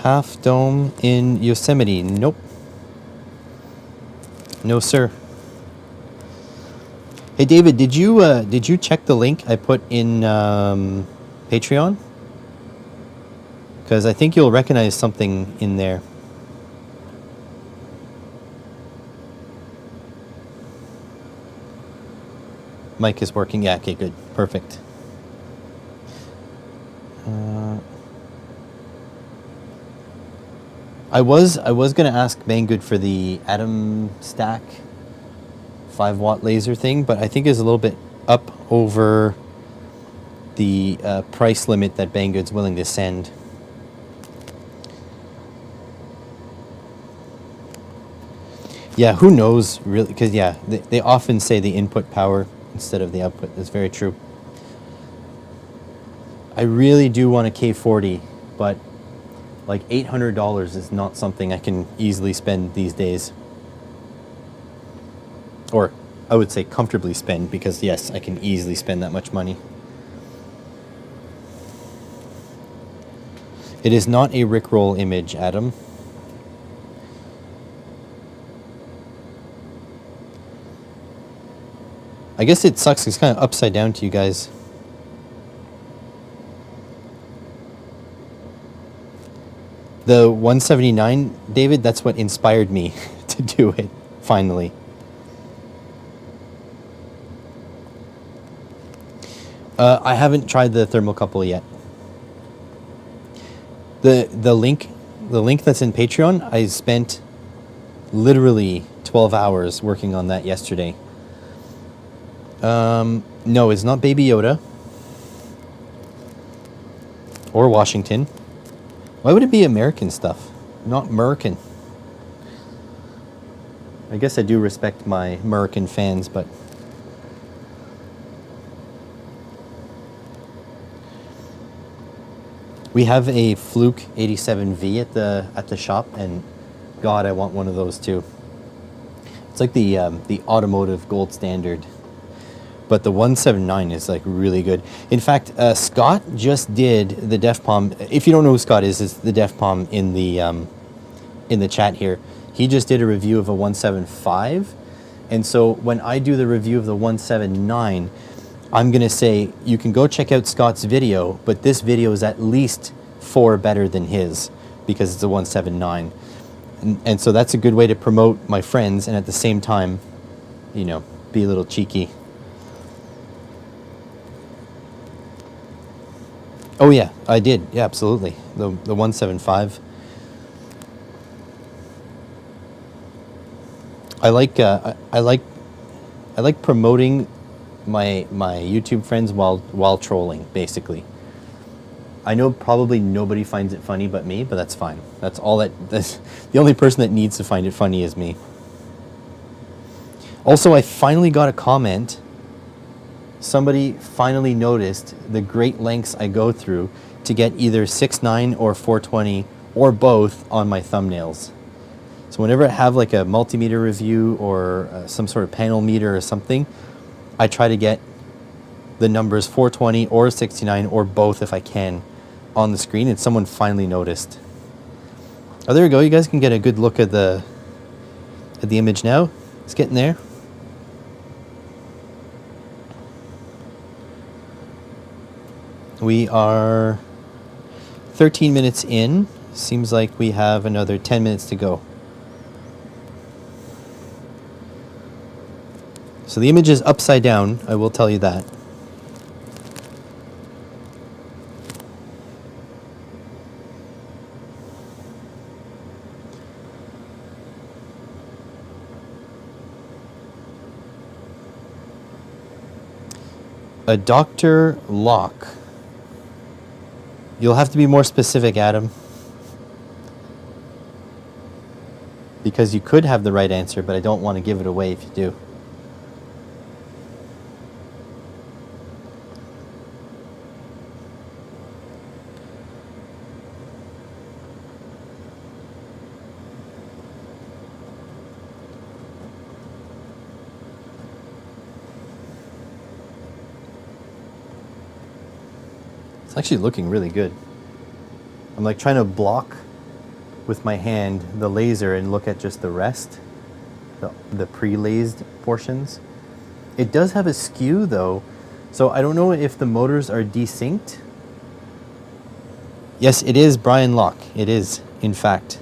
Half Dome in Yosemite. Nope. No, sir. Hey, David, did you check the link I put in Patreon? Because I think you'll recognize something in there. Mic is working. Yeah, okay, good. Perfect. I was going to ask Banggood for the Atom Stack 5-watt laser thing, but I think it's a little bit up over the price limit that Banggood's willing to send. Yeah, who knows, really? Because, yeah, they often say the input power instead of the output. That's very true. I really do want a K40, but like $800 is not something I can easily spend these days. Or I would say comfortably spend, because, yes, I can easily spend that much money. It is not a Rickroll image, Adam. I guess it sucks. It's kind of upside down to you guys. The 179, David, that's what inspired me to do it, finally. I haven't tried the thermocouple yet. The link that's in Patreon, I spent literally 12 hours working on that yesterday. No, it's not Baby Yoda. Or Washington. Why would it be American stuff? Not American. I guess I do respect my American fans, but... We have a Fluke 87V at the shop, and God, I want one of those too. It's like the automotive gold standard. But the 179 is like really good. In fact, Scott just did the Def Palm. If you don't know who Scott is the Def Palm in the chat here. He just did a review of a 175, and so when I do the review of the 179, I'm gonna say you can go check out Scott's video, but this video is at least 4 better than his because it's a 179. And so that's a good way to promote my friends and at the same time, you know, be a little cheeky. Oh yeah, I did. Yeah, absolutely. The 175. I like promoting my YouTube friends while trolling, basically. I know probably nobody finds it funny but me, but that's fine. That's the only person that needs to find it funny is me. Also, I finally got a comment. Somebody finally noticed the great lengths I go through to get either 6.9 or 420 or both on my thumbnails. So whenever I have like a multimeter review or some sort of panel meter or something, I try to get the numbers 420 or 69 or both if I can on the screen, and someone finally noticed. Oh, there we go. You guys can get a good look at the image now. It's getting there. We are 13 minutes in. Seems like we have another 10 minutes to go. So the image is upside down, I will tell you that. A Dr. Locke. You'll have to be more specific, Adam. Because you could have the right answer, but I don't want to give it away if you do. It's actually looking really good. I'm like trying to block with my hand the laser and look at just the rest, the pre-lased portions. It does have a skew though, so I don't know if the motors are desynced. Yes, it is Brian Locke. It is, in fact.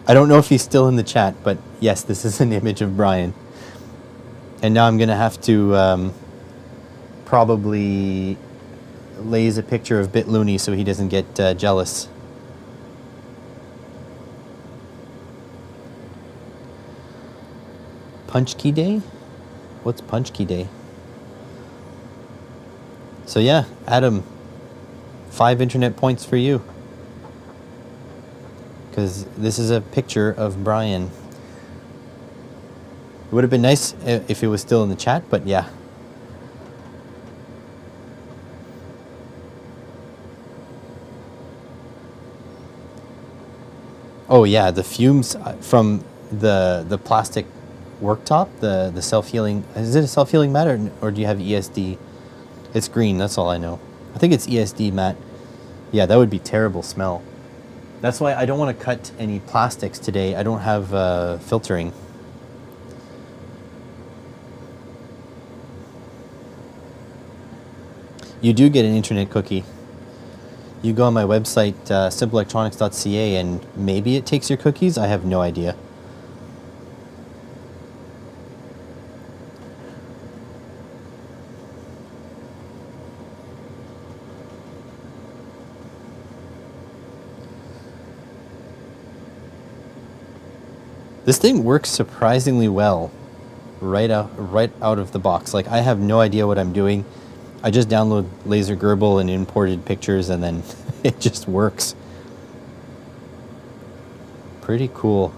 I don't know if he's still in the chat, but yes, this is an image of Brian. And now I'm going to have to probably lays a picture of Bit Looney so he doesn't get jealous. Punch Key Day? What's Punch Key Day? So yeah, Adam, 5 internet points for you. Because this is a picture of Brian. It would have been nice if it was still in the chat, but yeah. Oh yeah, the fumes from the plastic worktop, the self-healing. Is it a self-healing mat or do you have ESD? It's green, that's all I know. I think it's ESD mat. Yeah, that would be terrible smell. That's why I don't want to cut any plastics today. I don't have filtering. You do get an internet cookie. You go on my website, simpleelectronics.ca, and maybe it takes your cookies. I have no idea. This thing works surprisingly well right out of the box. Like, I have no idea what I'm doing. I just download Laser Gerbil and imported pictures, and then it just works. Pretty cool.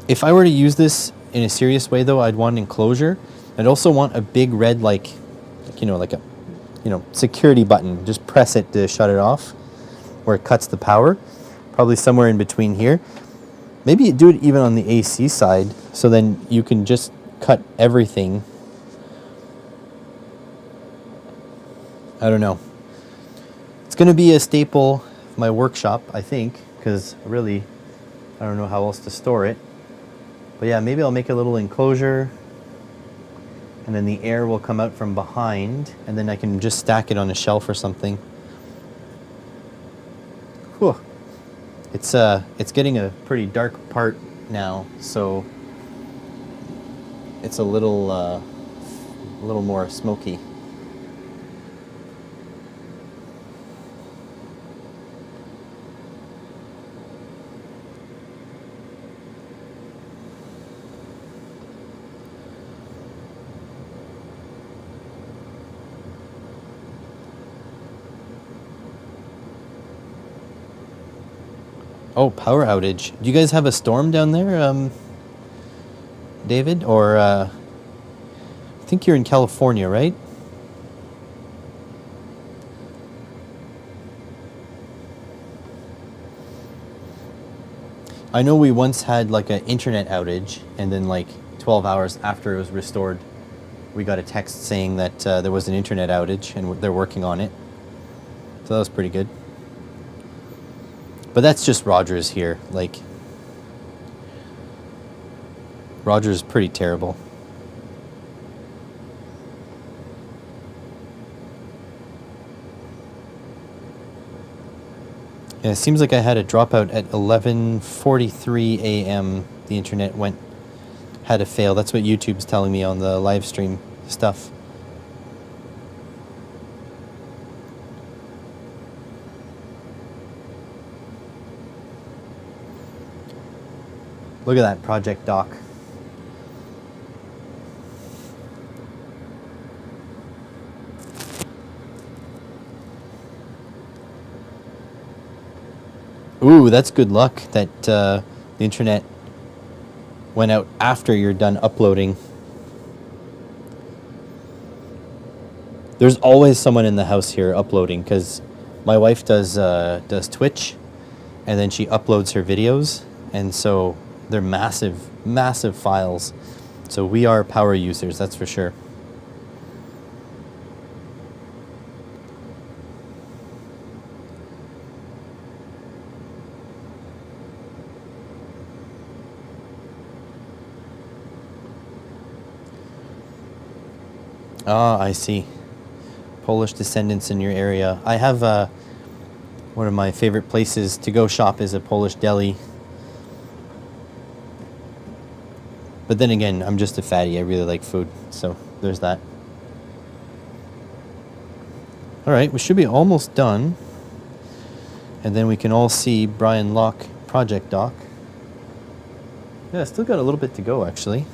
If I were to use this in a serious way, though, I'd want an enclosure. I'd also want a big red, like a security button. Just press it to shut it off, where it cuts the power. Probably somewhere in between here. Maybe do it even on the AC side, so then you can just cut everything. I don't know. It's going to be a staple of my workshop, I think, because really, I don't know how else to store it. But yeah, maybe I'll make a little enclosure, and then the air will come out from behind, and then I can just stack it on a shelf or something. Whew. It's getting a pretty dark part now, so it's a little more smoky. Oh, power outage. Do you guys have a storm down there, David? Or, I think you're in California, right? I know we once had like an internet outage, and then like 12 hours after it was restored, we got a text saying that there was an internet outage and they're working on it. So that was pretty good. But that's just Rogers here. Like, Rogers is pretty terrible. Yeah, it seems like I had a dropout at 11:43 a.m. The internet had a fail. That's what YouTube's telling me on the live stream stuff. Look at that project doc. Ooh, that's good luck that the internet went out after you're done uploading. There's always someone in the house here uploading, because my wife does Twitch, and then she uploads her videos, and so they're massive files. So we are power users, that's for sure. Ah, I see. Polish descendants in your area. I have one of my favorite places to go shop is a Polish deli. But then again, I'm just a fatty. I really like food. So there's that. All right, we should be almost done. And then we can all see Brian Locke project doc. Yeah, still got a little bit to go, actually.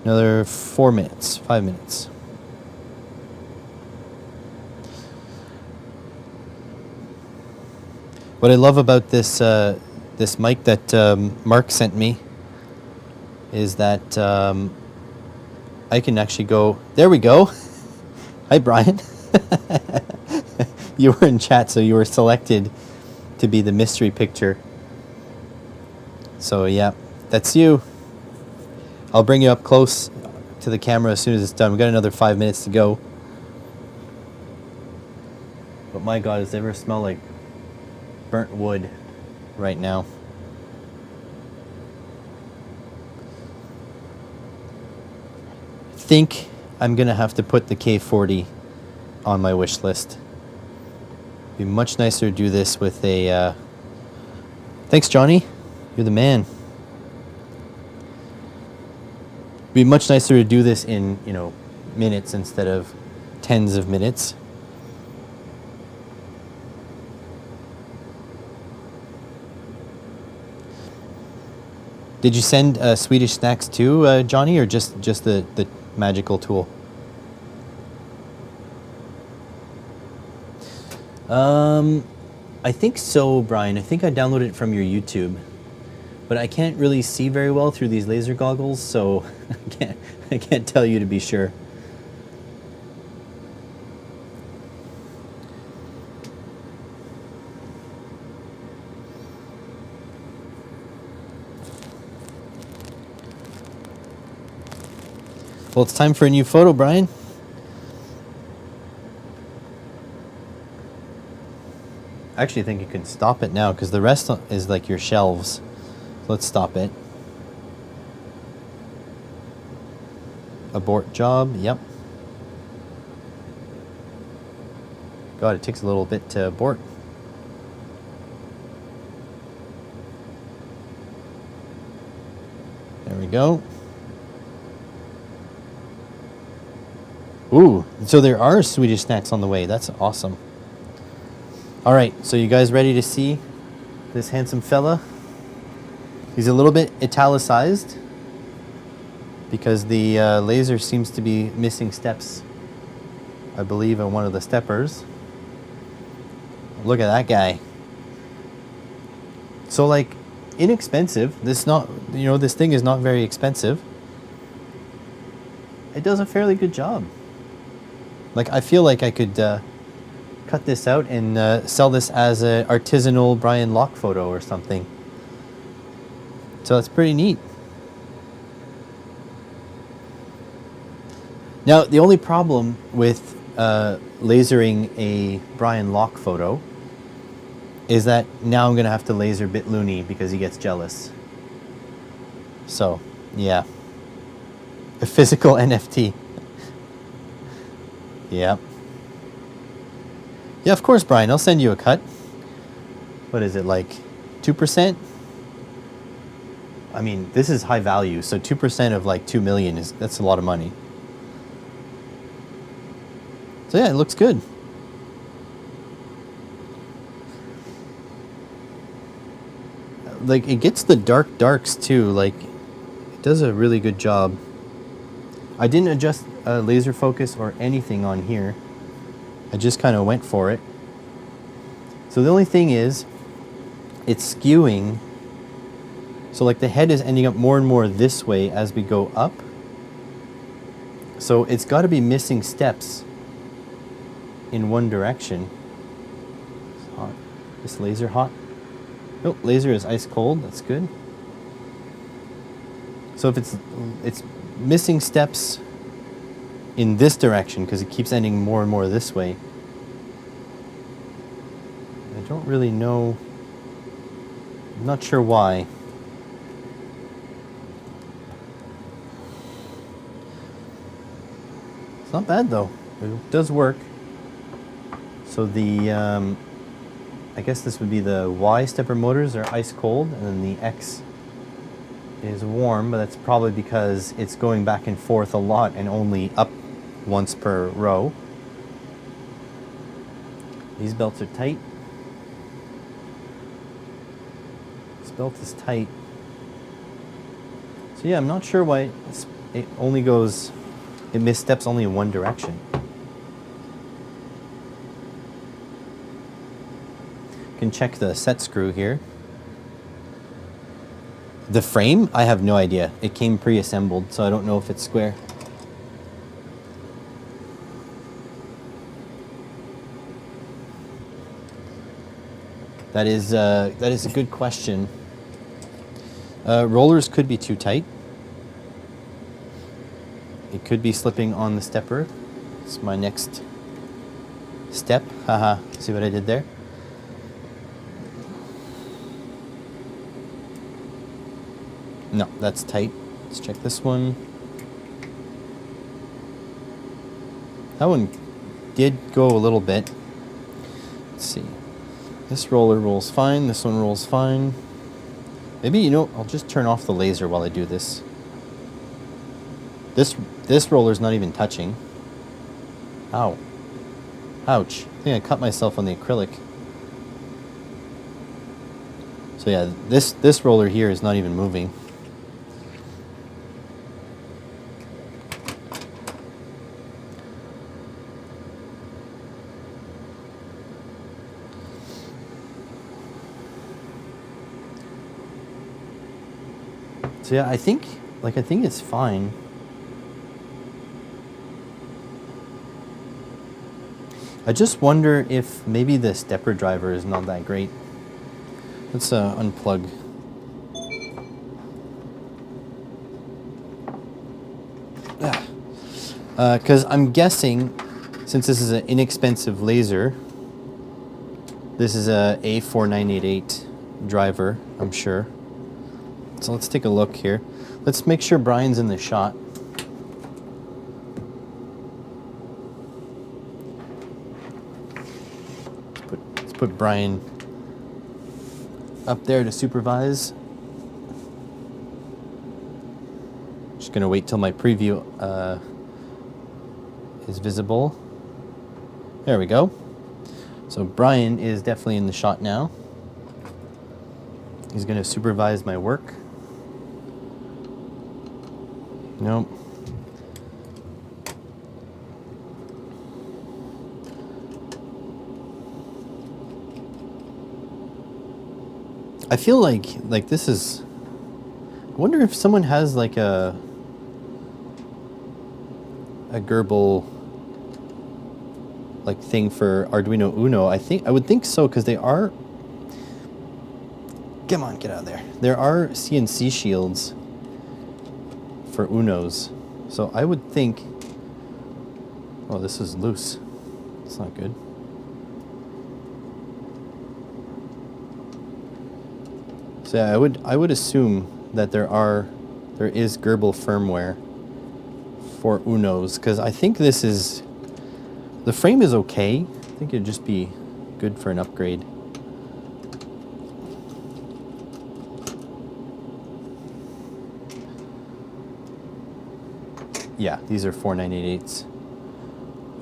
Another 5 minutes. What I love about this this mic that Mark sent me is that I can actually go. There we go. Hi, Brian. You were in chat, so you were selected to be the mystery picture. So yeah, that's you. I'll bring you up close to the camera as soon as it's done. We've got another 5 minutes to go. But my God, does it ever smell like burnt wood right now? I think I'm going to have to put the K40 on my wish list. It'd be much nicer to do this with a... Thanks, Johnny. You're the man. It'd be much nicer to do this in, minutes instead of tens of minutes. Did you send Swedish snacks too, Johnny, or just the magical tool? I think so, Brian. I think I downloaded it from your YouTube, but I can't really see very well through these laser goggles, so I can't tell you to be sure. Well, it's time for a new photo, Brian. I actually think you can stop it now because the rest is like your shelves. So let's stop it. Abort job, yep. God, it takes a little bit to abort. we go. Ooh, so there are Swedish snacks on the way. That's awesome. All right, so you guys ready to see this handsome fella? He's a little bit italicized because the laser seems to be missing steps, I believe, on one of the steppers. Look at that guy. So, like, inexpensive. This thing is not very expensive. It does a fairly good job. Like, I feel like I could cut this out and sell this as an artisanal Brian Locke photo or something. So that's pretty neat. Now, the only problem with lasering a Brian Locke photo is that now I'm going to have to laser Bit Looney because he gets jealous. So, yeah. A physical NFT. Yep. Yeah, of course, Brian. I'll send you a cut. What is it, like 2%? I mean, this is high value, so 2% of like 2 million that's a lot of money. So yeah, it looks good. Like, it gets the darks too. Like, it does a really good job. I didn't adjust laser focus or anything on here. I just kind of went for it. So the only thing is, it's skewing. So like the head is ending up more and more this way as we go up. So it's got to be missing steps in one direction. It's hot. This laser hot? Nope, laser is ice cold. That's good. So if it's missing steps in this direction because it keeps ending more and more this way. I don't really know. I'm not sure why. It's not bad though. It does work. So the I guess this would be the Y stepper motors are ice cold, and then the X is warm, but that's probably because it's going back and forth a lot and only up once per row. These belts are tight. This belt is tight. So yeah, I'm not sure why it missteps only in one direction. You can check the set screw here. The frame, I have no idea. It came pre-assembled, so I don't know if it's square. That is a good question. Rollers could be too tight. It could be slipping on the stepper. It's my next step. Haha, see what I did there? No, that's tight. Let's check this one. That one did go a little bit. Let's see. This roller rolls fine. This one rolls fine. Maybe, I'll just turn off the laser while I do this. This roller's not even touching. Ow. Ouch. I think I cut myself on the acrylic. So yeah, this roller here is not even moving. So yeah, I think it's fine. I just wonder if maybe the stepper driver is not that great. Let's unplug. Because I'm guessing, since this is an inexpensive laser, this is a A4988 driver, I'm sure. So let's take a look here. Let's make sure Brian's in the shot. Let's put Brian up there to supervise. Just gonna wait till my preview is visible. There we go. So Brian is definitely in the shot now. He's gonna supervise my work. Nope. I feel like this is. I wonder if someone has like a Gerbil like thing for Arduino Uno. I would think so, because they are. Come on, get out of there. There are CNC shields for Unos, so I would think. Oh, this is loose. It's not good. So yeah, I would assume that there is Gerbil firmware for Unos, because I think this is, the frame is okay. I think it'd just be good for an upgrade. Yeah, these are 4988s.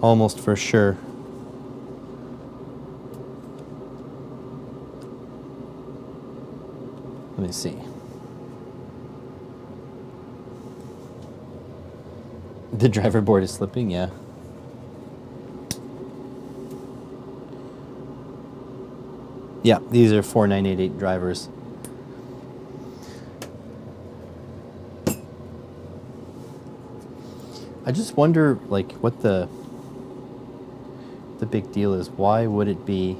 Almost for sure. Let me see. The driver board is slipping, yeah. Yeah, these are 4988 drivers. I just wonder, like, what the big deal is. Why would it be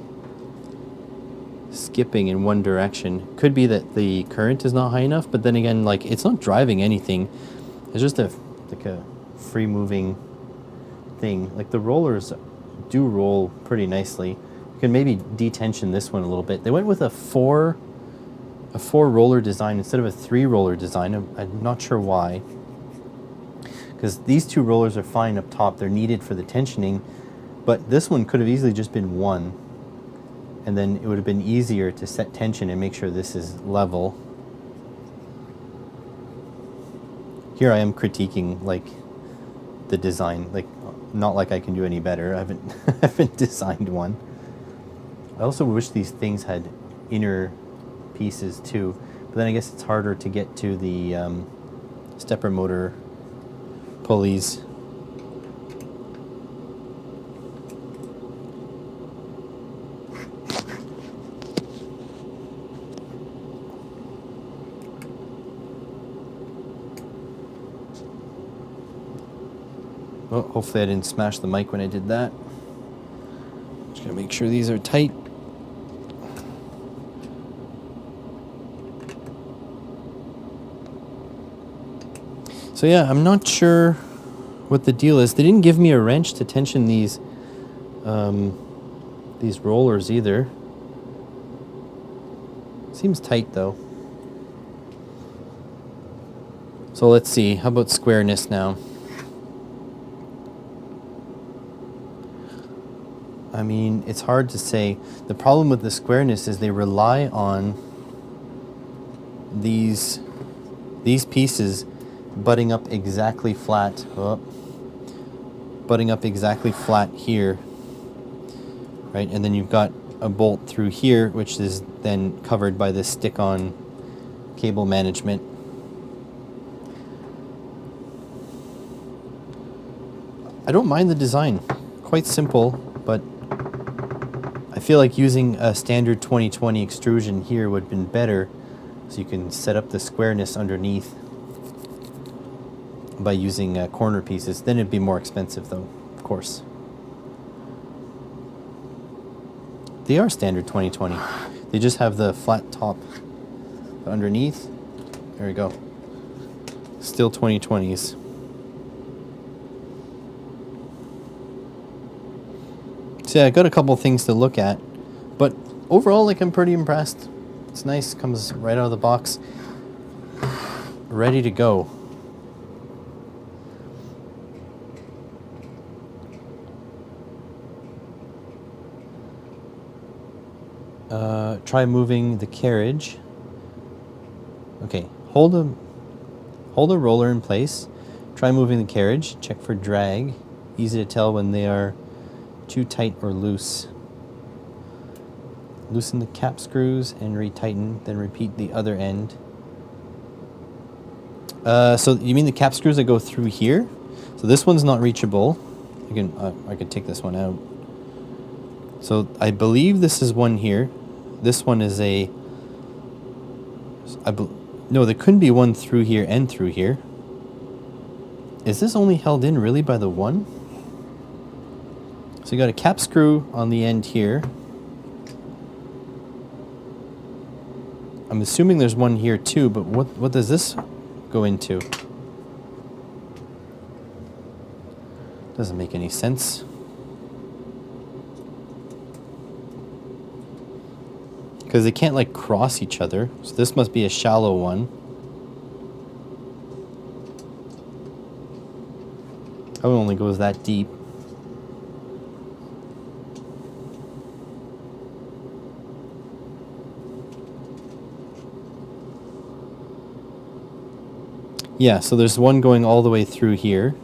skipping in one direction? Could be that the current is not high enough, but then again, like, it's not driving anything. It's just a free moving thing. Like, the rollers do roll pretty nicely. You can maybe detension this one a little bit. They went with a four roller design instead of a 3 roller design. I'm not sure why, because these 2 rollers are fine up top. They're needed for the tensioning, but this one could have easily just been 1, and then it would have been easier to set tension and make sure this is level. Here I am critiquing, like, the design, like, not like I can do any better. I haven't designed one. I also wish these things had inner pieces too, but then I guess it's harder to get to the stepper motor pulleys. Oh, hopefully I didn't smash the mic when I did that. Just gotta make sure these are tight. So yeah, I'm not sure what the deal is. They didn't give me a wrench to tension these rollers either. Seems tight though. So let's see. How about squareness now? I mean, it's hard to say. The problem with the squareness is they rely on these pieces butting up exactly flat. Oh, butting up exactly flat here, right? And then you've got a bolt through here, which is then covered by this stick-on cable management. I don't mind the design. Quite simple, but I feel like using a standard 2020 extrusion here would have been better, so you can set up the squareness underneath by using corner pieces. Then it'd be more expensive though, of course. They are standard 2020. They just have the flat top underneath. There we go. Still 2020s. So yeah, I got a couple things to look at, but overall, like, I'm pretty impressed. It's nice, comes right out of the box, ready to go. Try moving the carriage. Okay, hold Hold a roller in place. Try moving the carriage. Check for drag. Easy to tell when they are too tight or loose. Loosen the cap screws and retighten, then repeat the other end. So you mean the cap screws that go through here? So this one's not reachable. I could take this one out. So I believe this is one here. This one is a... No, there couldn't be one through here and through here. Is this only held in really by the one? So you got a cap screw on the end here. I'm assuming there's one here too, but what does this go into? Doesn't make any sense. Because they can't like cross each other. So this must be a shallow one. Oh, it only goes that deep. Yeah, so there's one going all the way through here.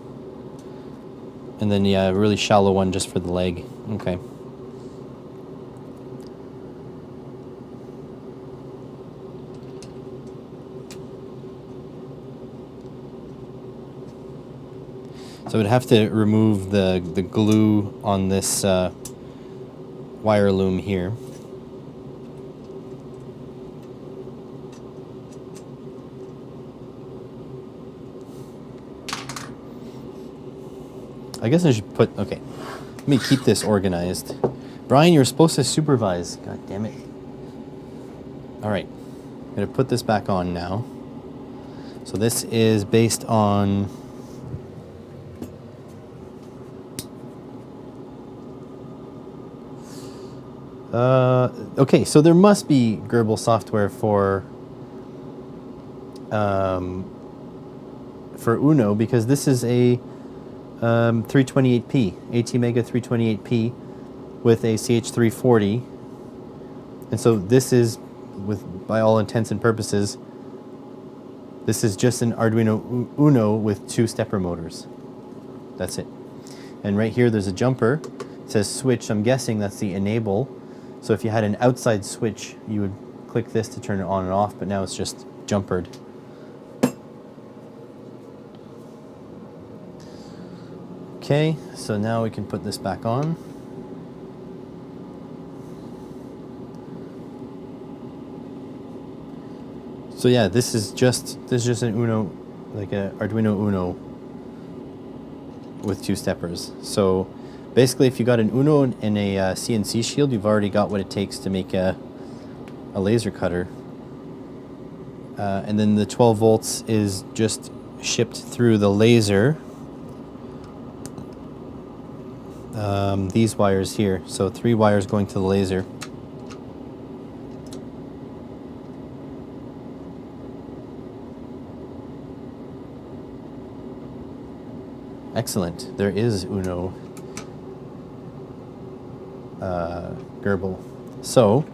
And then, yeah, a really shallow one just for the leg. Okay. So I would have to remove the glue on this wire loom here. I guess I should put, okay, let me keep this organized. Brian, you're supposed to supervise. God damn it. All right, I'm gonna put this back on now. So this is based on, okay, so there must be Gerbil software for Uno, because this is a 328p, ATmega 328p with a CH340. And so this is, by all intents and purposes, this is just an Arduino Uno with 2 stepper motors. That's it. And right here there's a jumper. It says switch. I'm guessing that's the enable. So if you had an outside switch, you would click this to turn it on and off, but now it's just jumpered. Okay, so now we can put this back on. So yeah, this is just an Uno, like a Arduino Uno with 2 steppers. So basically, if you got an Uno and a CNC shield, you've already got what it takes to make a laser cutter. And then the 12 volts is just shipped through the laser. These wires here, so 3 wires going to the laser. Excellent. There is Uno Gerbil. So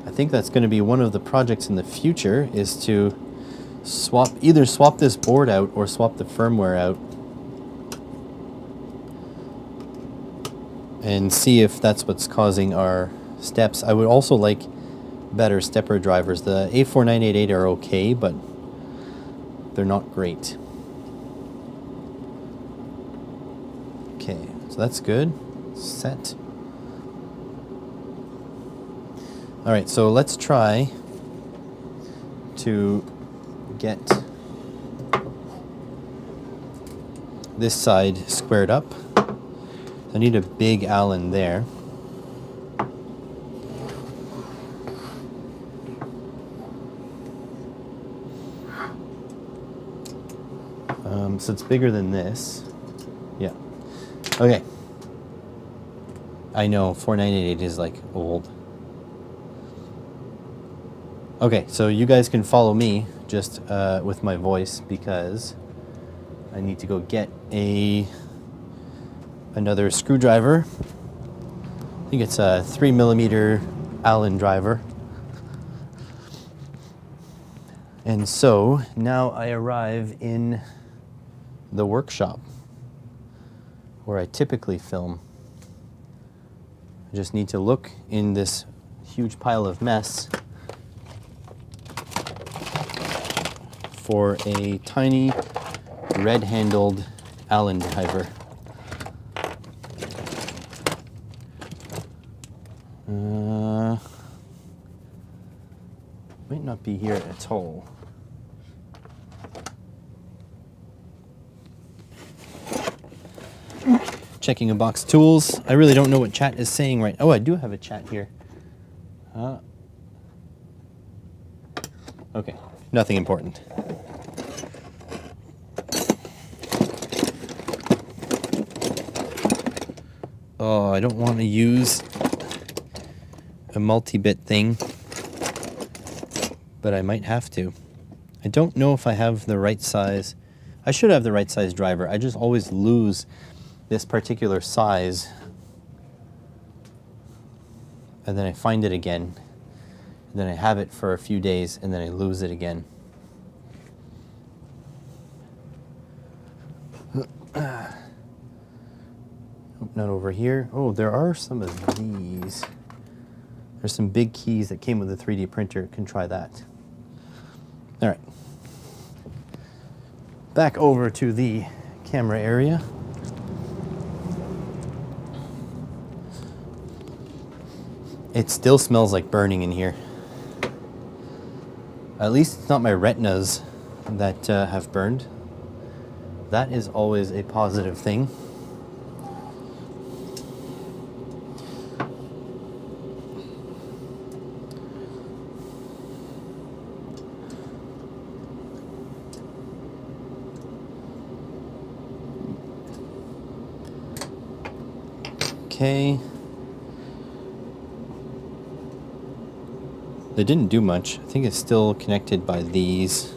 I think that's going to be one of the projects in the future, is to either swap this board out or swap the firmware out and see if that's what's causing our steps. I would also like better stepper drivers. The A4988 are okay, but they're not great. Okay, so that's good. Set. All right, so let's try to get this side squared up. I need a big Allen there. So it's bigger than this. Yeah. Okay. I know 4988 is like old. Okay, so you guys can follow me just with my voice, because I need to go get another screwdriver. I think it's a 3mm Allen driver. And so now I arrive in the workshop where I typically film. I just need to look in this huge pile of mess for a tiny red-handled Allen diver. Might not be here at all. Checking a box of tools. I really don't know what chat is saying right. Oh, I do have a chat here. Okay, nothing important. Oh, I don't want to use a multi-bit thing, but I might have to. I don't know if I have the right size. I should have the right size driver. I just always lose this particular size, and then I find it again, and then I have it for a few days, and then I lose it again. Not over here. Oh, there are some of these. There's some big keys that came with the 3D printer. Can try that. All right. Back over to the camera area. It still smells like burning in here. At least it's not my retinas that have burned. That is always a positive thing. Okay. They didn't do much. I think it's still connected by these.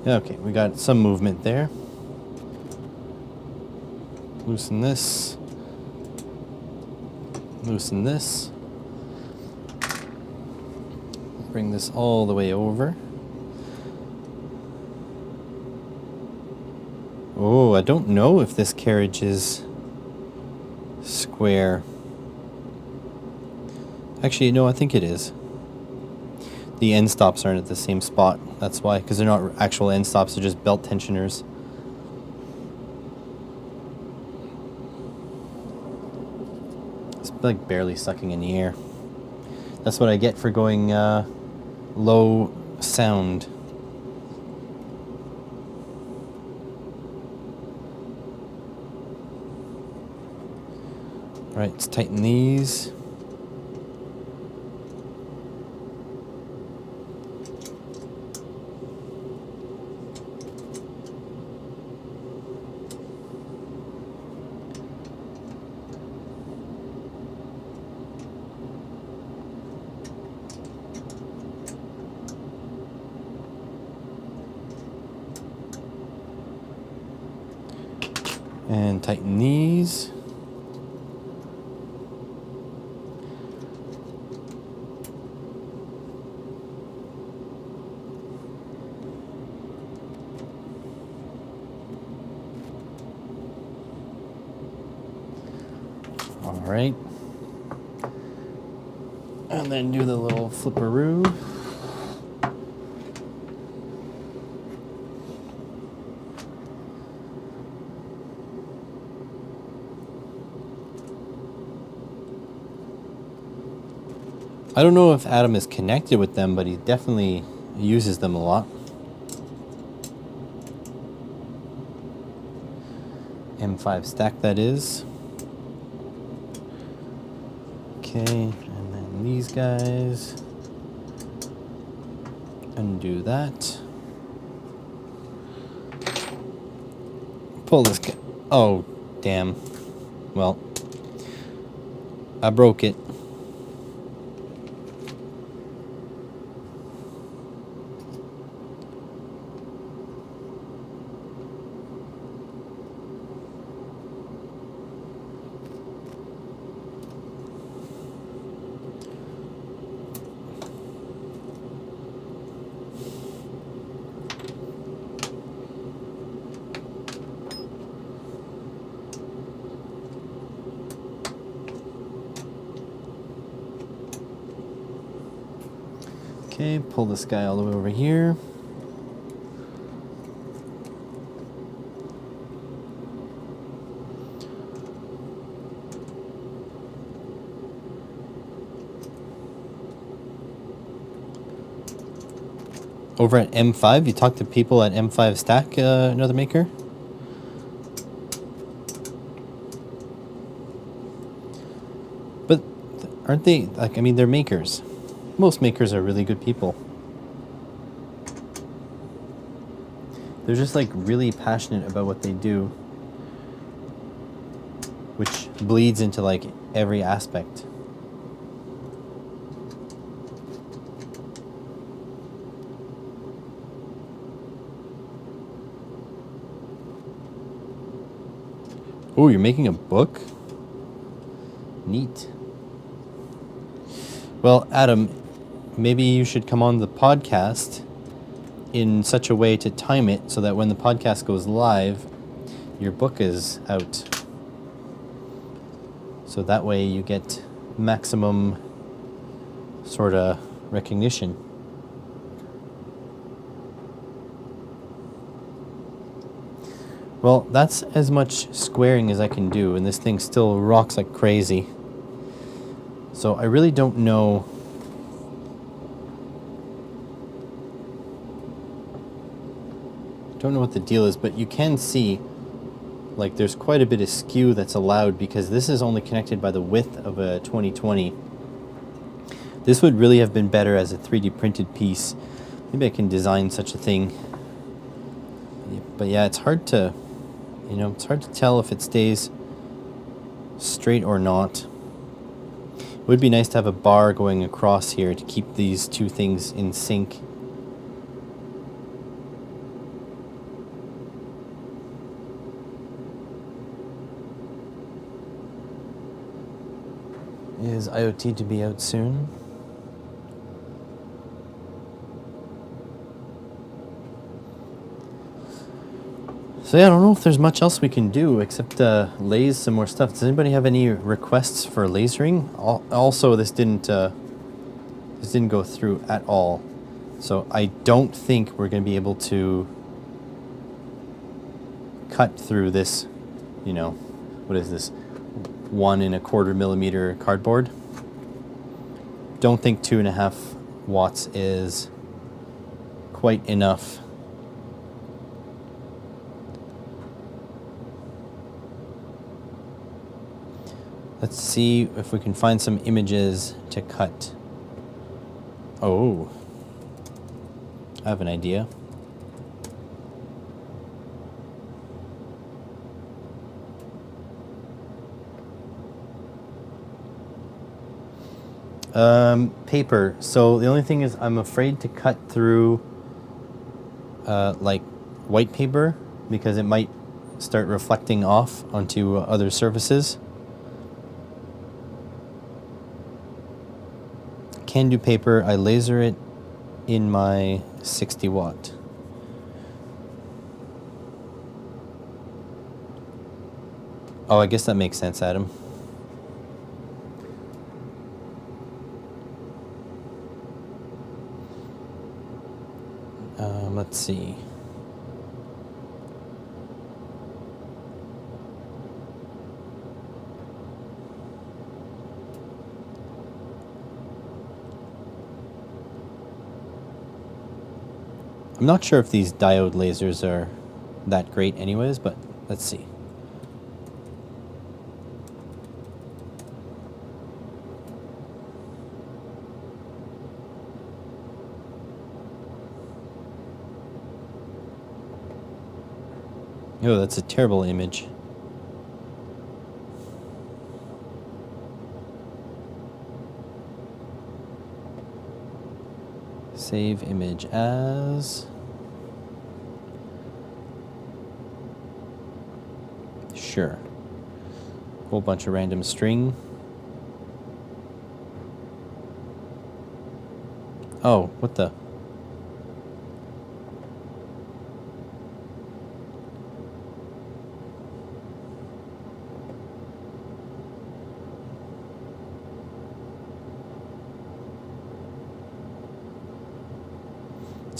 Okay, we got some movement there. Loosen this. Loosen this. Bring this all the way over. Oh, I don't know if this carriage is square. Actually, no, I think it is. The end stops aren't at the same spot. That's why, because they're not actual end stops, they're just belt tensioners. It's like barely sucking in the air. That's what I get for going low sound. All right, let's tighten these. And tighten these. All right. And then do the little flipperoo. I don't know if Adam is connected with them, but he definitely uses them a lot. M5 stack, that is. Okay, and then these guys. Undo that. Pull this guy. Oh, damn. Well, I broke it. Okay, pull this guy all the way over here. Over at M5, you talk to people at M5 Stack, another maker? But aren't they, like, I mean, they're makers. Most makers are really good people. They're just, like, really passionate about what they do, which bleeds into, like, every aspect. Oh, you're making a book? Neat. Well, Adam, maybe you should come on the podcast in such a way to time it so that when the podcast goes live, your book is out. So that way you get maximum sort of recognition. Well, that's as much squaring as I can do, and this thing still rocks like crazy. So I really don't know what the deal is, but you can see like there's quite a bit of skew that's allowed because this is only connected by the width of a 2020. This would really have been better as a 3D printed piece. Maybe I can design such a thing. But yeah, it's hard to, it's hard to tell if it stays straight or not. It would be nice to have a bar going across here to keep these two things in sync. Is IoT to be out soon? So yeah, I don't know if there's much else we can do except laze some more stuff. Does anybody have any requests for lasering? Also, this didn't go through at all. So I don't think we're going to be able to cut through this, what is this? 1 1/4 millimeter cardboard. Don't think 2.5 watts is quite enough. Let's see if we can find some images to cut. Oh, I have an idea. Paper. So the only thing is I'm afraid to cut through like white paper because it might start reflecting off onto other surfaces. Can do paper. I laser it in my 60 watt. Oh, I guess that makes sense, Adam. Let's see. I'm not sure if these diode lasers are that great anyways, but let's see. Oh, that's a terrible image. Save image as. Sure. Whole bunch of random string. Oh, what the?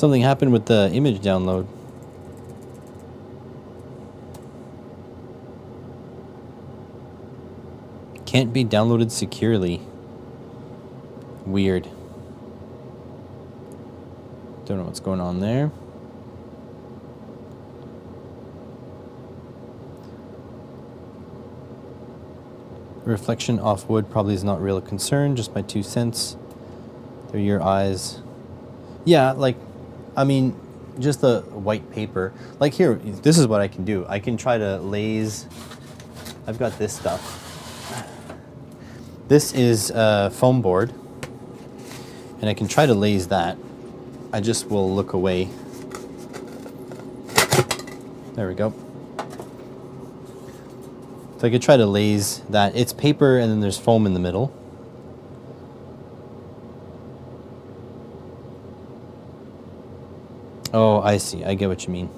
Something happened with the image download. Can't be downloaded securely. Weird. Don't know what's going on there. Reflection off wood probably is not real concern, just my 2 cents. They're your eyes. Yeah, like, I mean, just the white paper. Like here, this is what I can do. I can try to laze. I've got this stuff. This is a foam board, and I can try to laze that. I just will look away. There we go. So I could try to laze that. It's paper and then there's foam in the middle. Oh, I see. I get what you mean.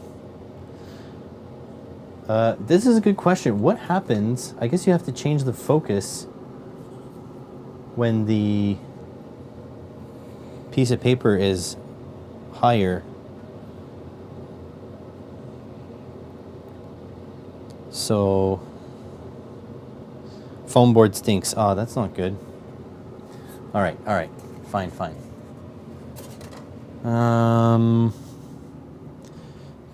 This is a good question. What happens? I guess you have to change the focus when the piece of paper is higher. So foam board stinks. Oh, that's not good. All right. Fine.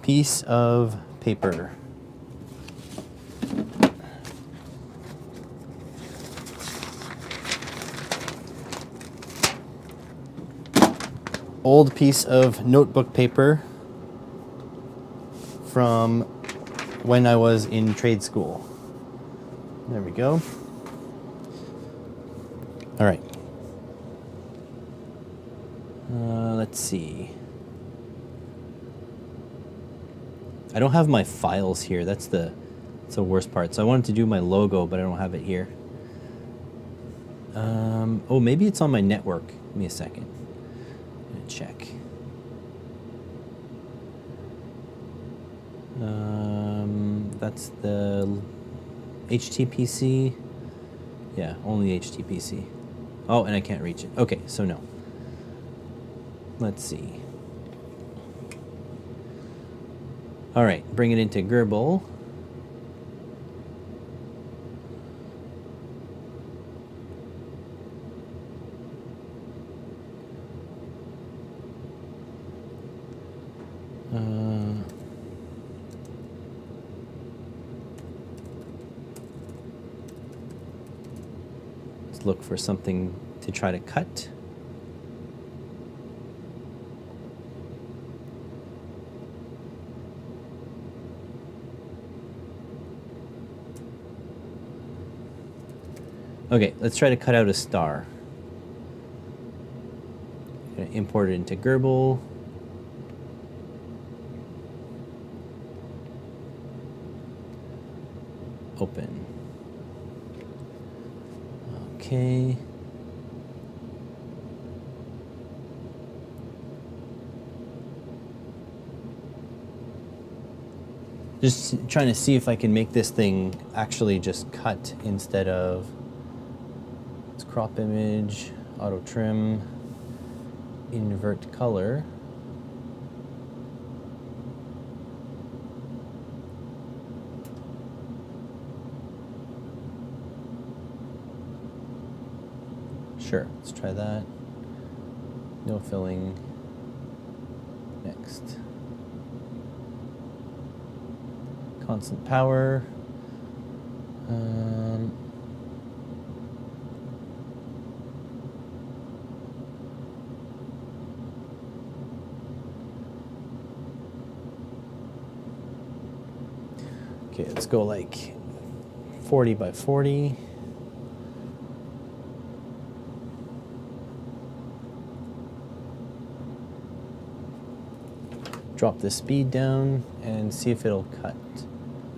Piece of paper. Old piece of notebook paper from when I was in trade school. There we go. All right. Let's see. I don't have my files here. That's the worst part. So I wanted to do my logo, but I don't have it here. Oh, maybe it's on my network. Give me a second. I'm gonna check. That's the HTPC. Yeah, only HTPC. Oh, and I can't reach it. Okay, so no. Let's see. All right, bring it into Gerbil. Let's look for something to try to cut. Okay, let's try to cut out a star. I'm going to import it into Gerbil. Open. Okay. Just trying to see if I can make this thing actually just cut instead of... Let's crop image, auto trim, invert color. Sure, let's try that. No filling. Next. Constant power. Okay, let's go like 40 by 40. Drop the speed down and see if it'll cut.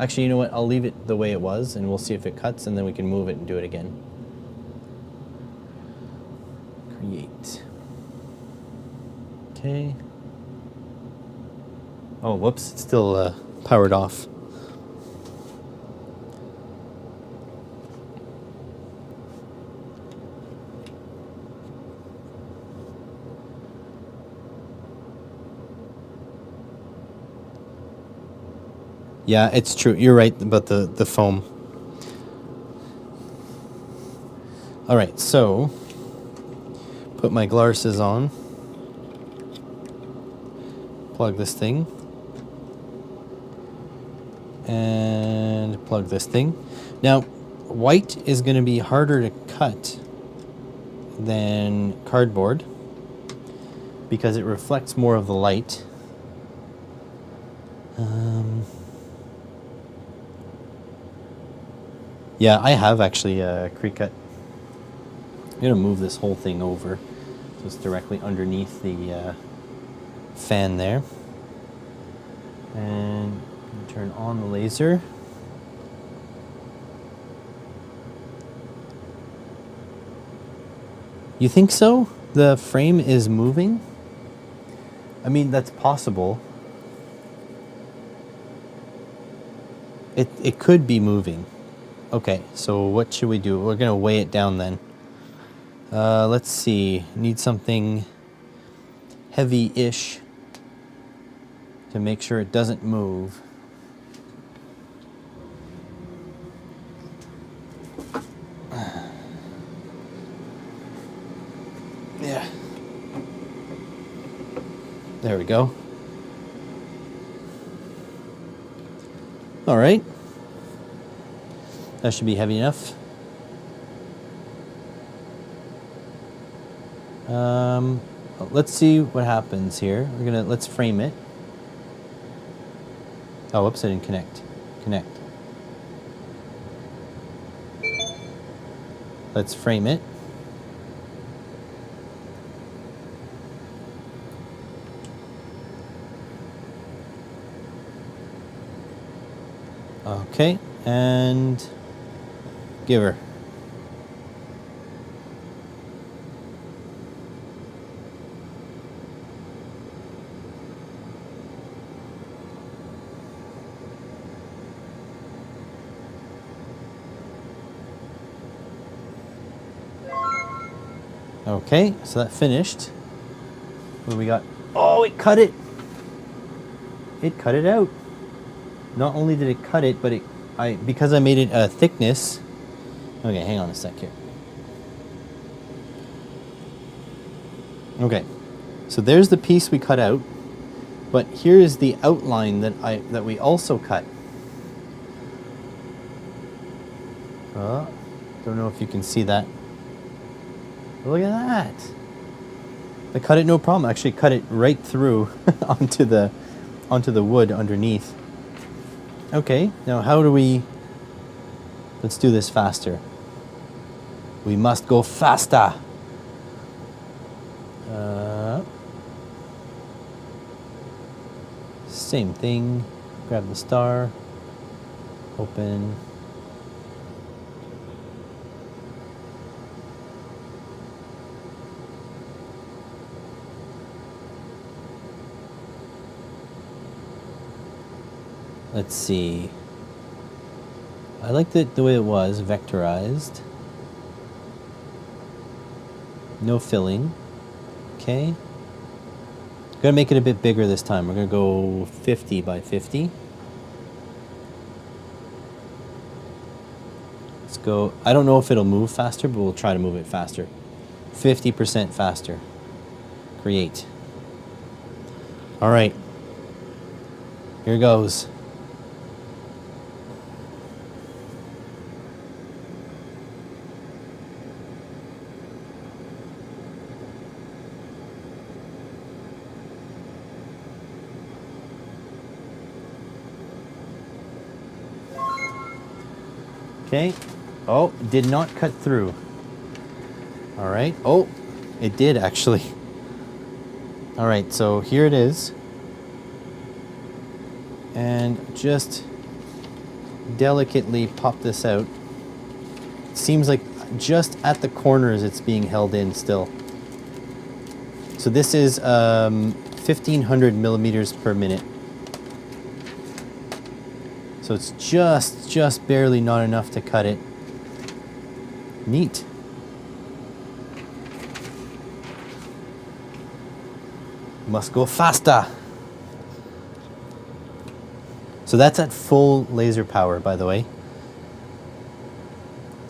Actually, you know what? I'll leave it the way it was and we'll see if it cuts and then we can move it and do it again. Create. Okay. Oh, whoops, it's still powered off. Yeah, it's true. You're right about the foam. All right, so put my glasses on. Plug this thing. And plug this thing. Now, white is going to be harder to cut than cardboard because it reflects more of the light. Yeah, I have actually pre-cut. I'm going to move this whole thing over so it's directly underneath the fan there. And turn on the laser. You think so? The frame is moving? I mean, that's possible. It could be moving. Okay, so what should we do? We're going to weigh it down then. Let's see. Need something heavy-ish to make sure it doesn't move. Yeah. There we go. All right. That should be heavy enough. Let's see what happens here. Let's frame it. Oh, whoops, I didn't connect. Connect. Let's frame it. Okay, and give her. Okay, so that finished. What do we got? Oh, it cut it! It cut it out. Not only did it cut it, but because I made it a thickness. Okay, hang on a sec here. Okay, so there's the piece we cut out, but here is the outline that we also cut. Don't know if you can see that. Look at that! I cut it no problem. Actually, cut it right through onto the wood underneath. Okay, now let's do this faster. We must go faster. Same thing. Grab the star. Open. Let's see. I liked it the way it was, vectorized. No filling. Okay. Gonna make it a bit bigger this time. We're gonna go 50 by 50. Let's go. I don't know if it'll move faster, but we'll try to move it faster. 50% faster. Create. All right. Here goes. Okay. Oh, did not cut through. All right. Oh, it did actually. All right, so here it is. And just delicately pop this out. It seems like just at the corners it's being held in still. So this is 1500 millimeters per minute. So it's just barely not enough to cut it. Neat. Must go faster. So that's at full laser power, by the way.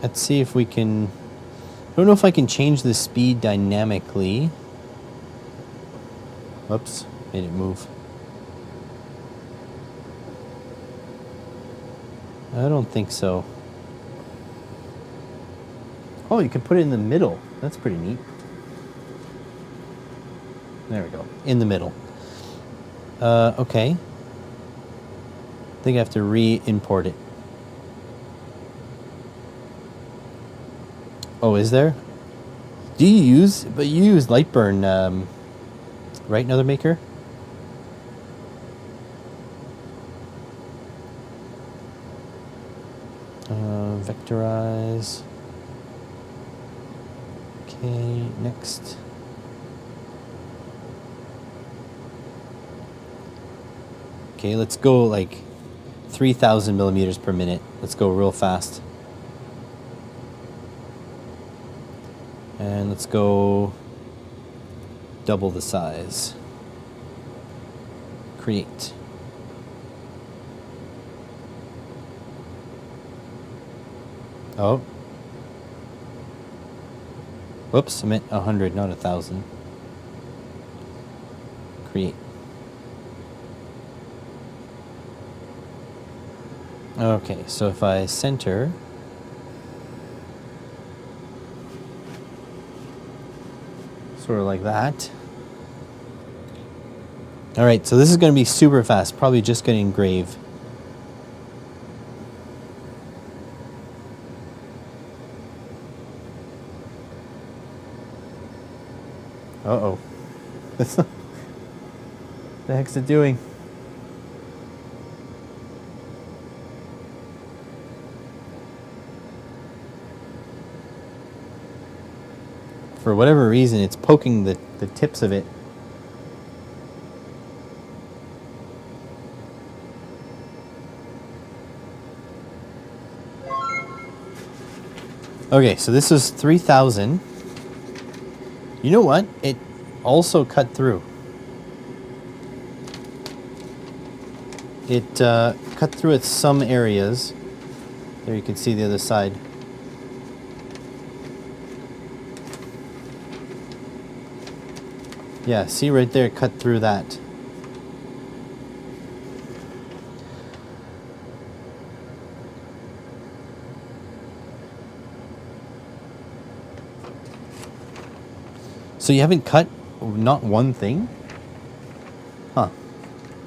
Let's see if we can... I don't know if I can change the speed dynamically. Whoops, made it move. I don't think so. Oh, you can put it in the middle. That's pretty neat. There we go. In the middle. Okay. I think I have to re-import it. Oh, is there? Do you use... But you use Lightburn, right, Another Maker? Vectorize. Okay, next. Okay, let's go like 3,000 millimeters per minute. Let's go real fast. And let's go double the size. Create. Oh. Whoops, I meant 100, not 1,000. Create. Okay, so if I center, sort of like that. All right, so this is going to be super fast, probably just going to engrave. Uh-oh. What the heck's it doing? For whatever reason, it's poking the tips of it. Okay, so this is 3,000. You know what? It also cut through. It cut through at some areas. There you can see the other side. Yeah, see right there, cut through that. So you haven't cut not one thing? Huh.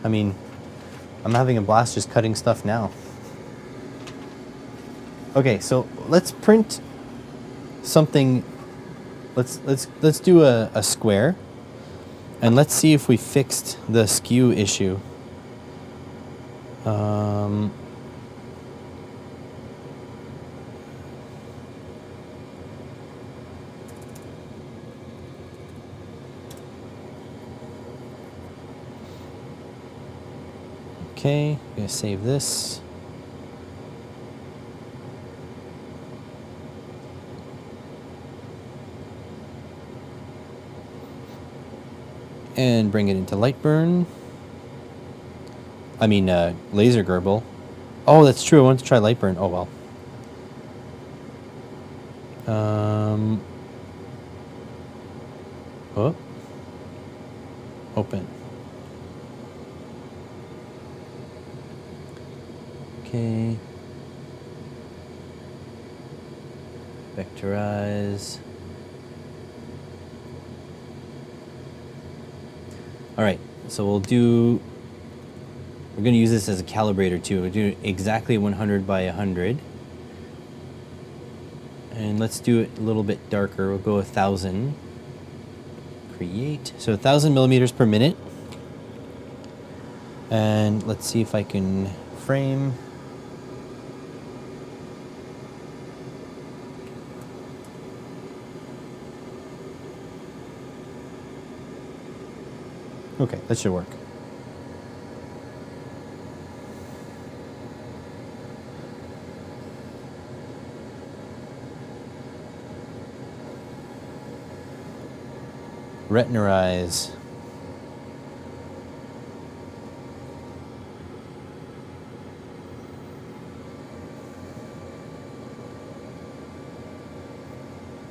I mean, I'm having a blast just cutting stuff now. Okay, so let's print something. Let's do a square. And let's see if we fixed the skew issue. Okay, I'm gonna save this. And bring it into Lightburn. I mean, Laser Gerbil. Oh, that's true. I wanted to try Lightburn. Oh, well. Oh. Open. Okay. Vectorize. All right, so we're going to use this as a calibrator too. We'll do exactly 100 by 100. And let's do it a little bit darker. We'll go 1,000. Create. So 1,000 millimeters per minute. And let's see if I can frame. Okay, that should work. Retinarize.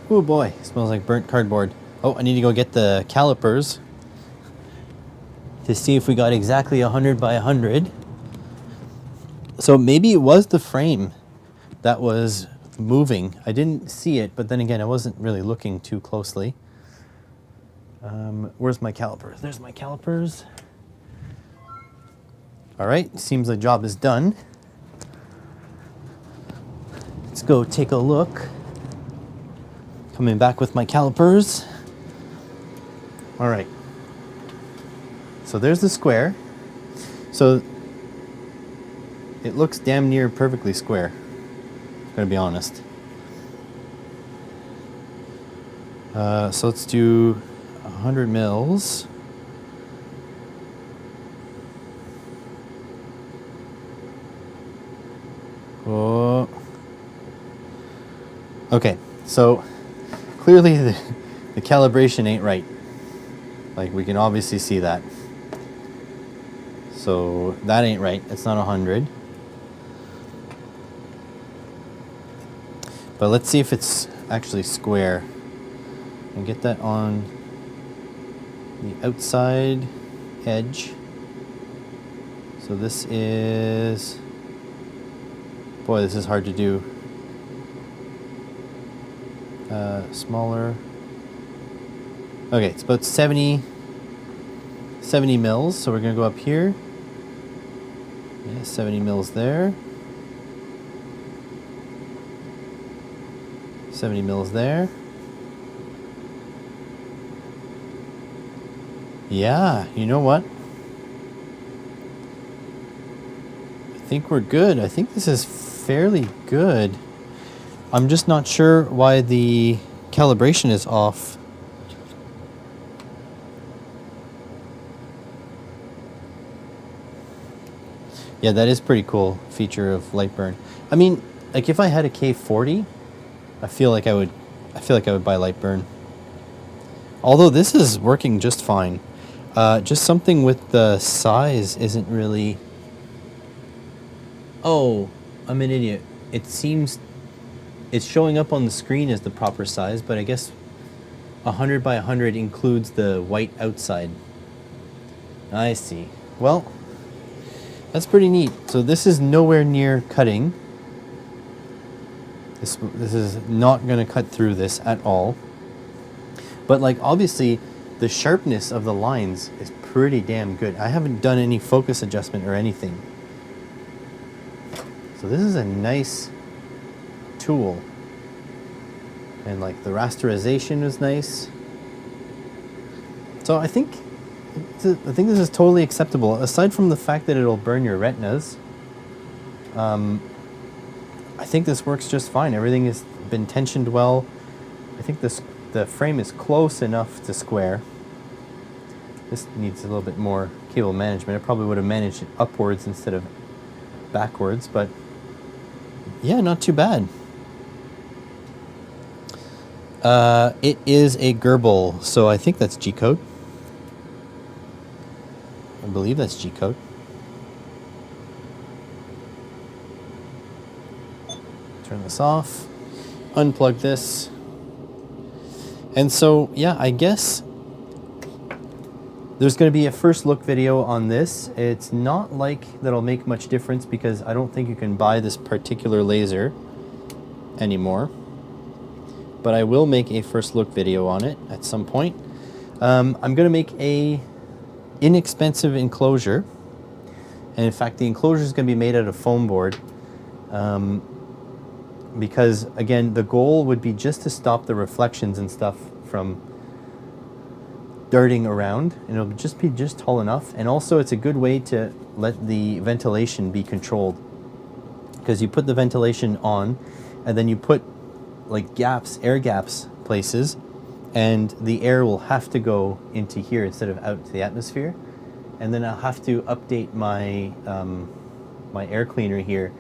Oh boy, smells like burnt cardboard. Oh, I need to go get the calipers to see if we got exactly 100 by 100. So maybe it was the frame that was moving. I didn't see it, but then again, I wasn't really looking too closely. Where's my calipers? There's my calipers. All right, seems the job is done. Let's go take a look. Coming back with my calipers. All right. So there's the square. So it looks damn near perfectly square, I'm gonna be honest. So let's do 100 mils. Oh. Okay, so clearly the calibration ain't right. Like, we can obviously see that. So that ain't right. It's not 100. But let's see if it's actually square. And get that on the outside edge. So this is... Boy, this is hard to do. Smaller. Okay, it's about 70 mils. So we're going to go up here. Yeah, 70 mils there. 70 mils there. Yeah, you know what? I think we're good. I think this is fairly good. I'm just not sure why the calibration is off. Yeah, that is pretty cool feature of light burn. I mean, like if I had a K40, I feel like I would buy light burn. Although this is working just fine. Just something with the size isn't really... Oh, I'm an idiot. It seems it's showing up on the screen as the proper size, but I guess 100 by 100 includes the white outside. I see. Well, that's pretty neat. So this is nowhere near cutting. This is not going to cut through this at all. But like obviously the sharpness of the lines is pretty damn good. I haven't done any focus adjustment or anything. So this is a nice tool. And like the rasterization is nice. So I think this is totally acceptable, aside from the fact that it'll burn your retinas. I think this works just fine. Everything has been tensioned well. I think the frame is close enough to square. This needs a little bit more cable management. I probably would have managed it upwards instead of backwards, but yeah, not too bad. It is a Gerbil, so I think that's G-code. I believe that's G-code. Turn this off, unplug this. And so, yeah, I guess there's going to be a first look video on this. It's not like that'll make much difference because I don't think you can buy this particular laser anymore. But I will make a first look video on it at some point. I'm going to make a inexpensive enclosure. And in fact, the enclosure is going to be made out of foam board. Because again, the goal would be just to stop the reflections and stuff from darting around, and it'll just be tall enough. And also it's a good way to let the ventilation be controlled, because you put the ventilation on and then you put like gaps, air gaps places, and the air will have to go into here instead of out to the atmosphere. And then I'll have to update my my air cleaner here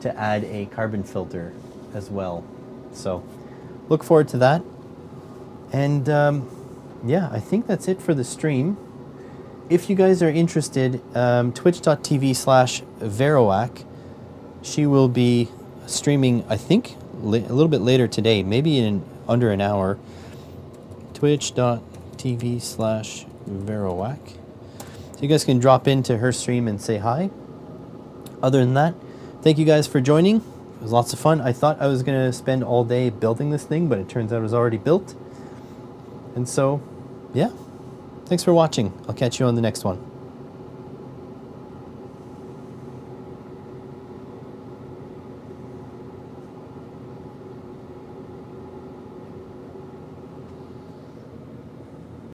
to add a carbon filter as well. So look forward to that. And yeah, I think that's it for the stream. If you guys are interested, twitch.tv/Veroac. She will be streaming, I think, a little bit later today, maybe in under an hour. Twitch.tv/Verowak. So you guys can drop into her stream and say hi. Other than that, thank you guys for joining. It was lots of fun. I thought I was going to spend all day building this thing, but it turns out it was already built. And so, yeah. Thanks for watching. I'll catch you on the next one.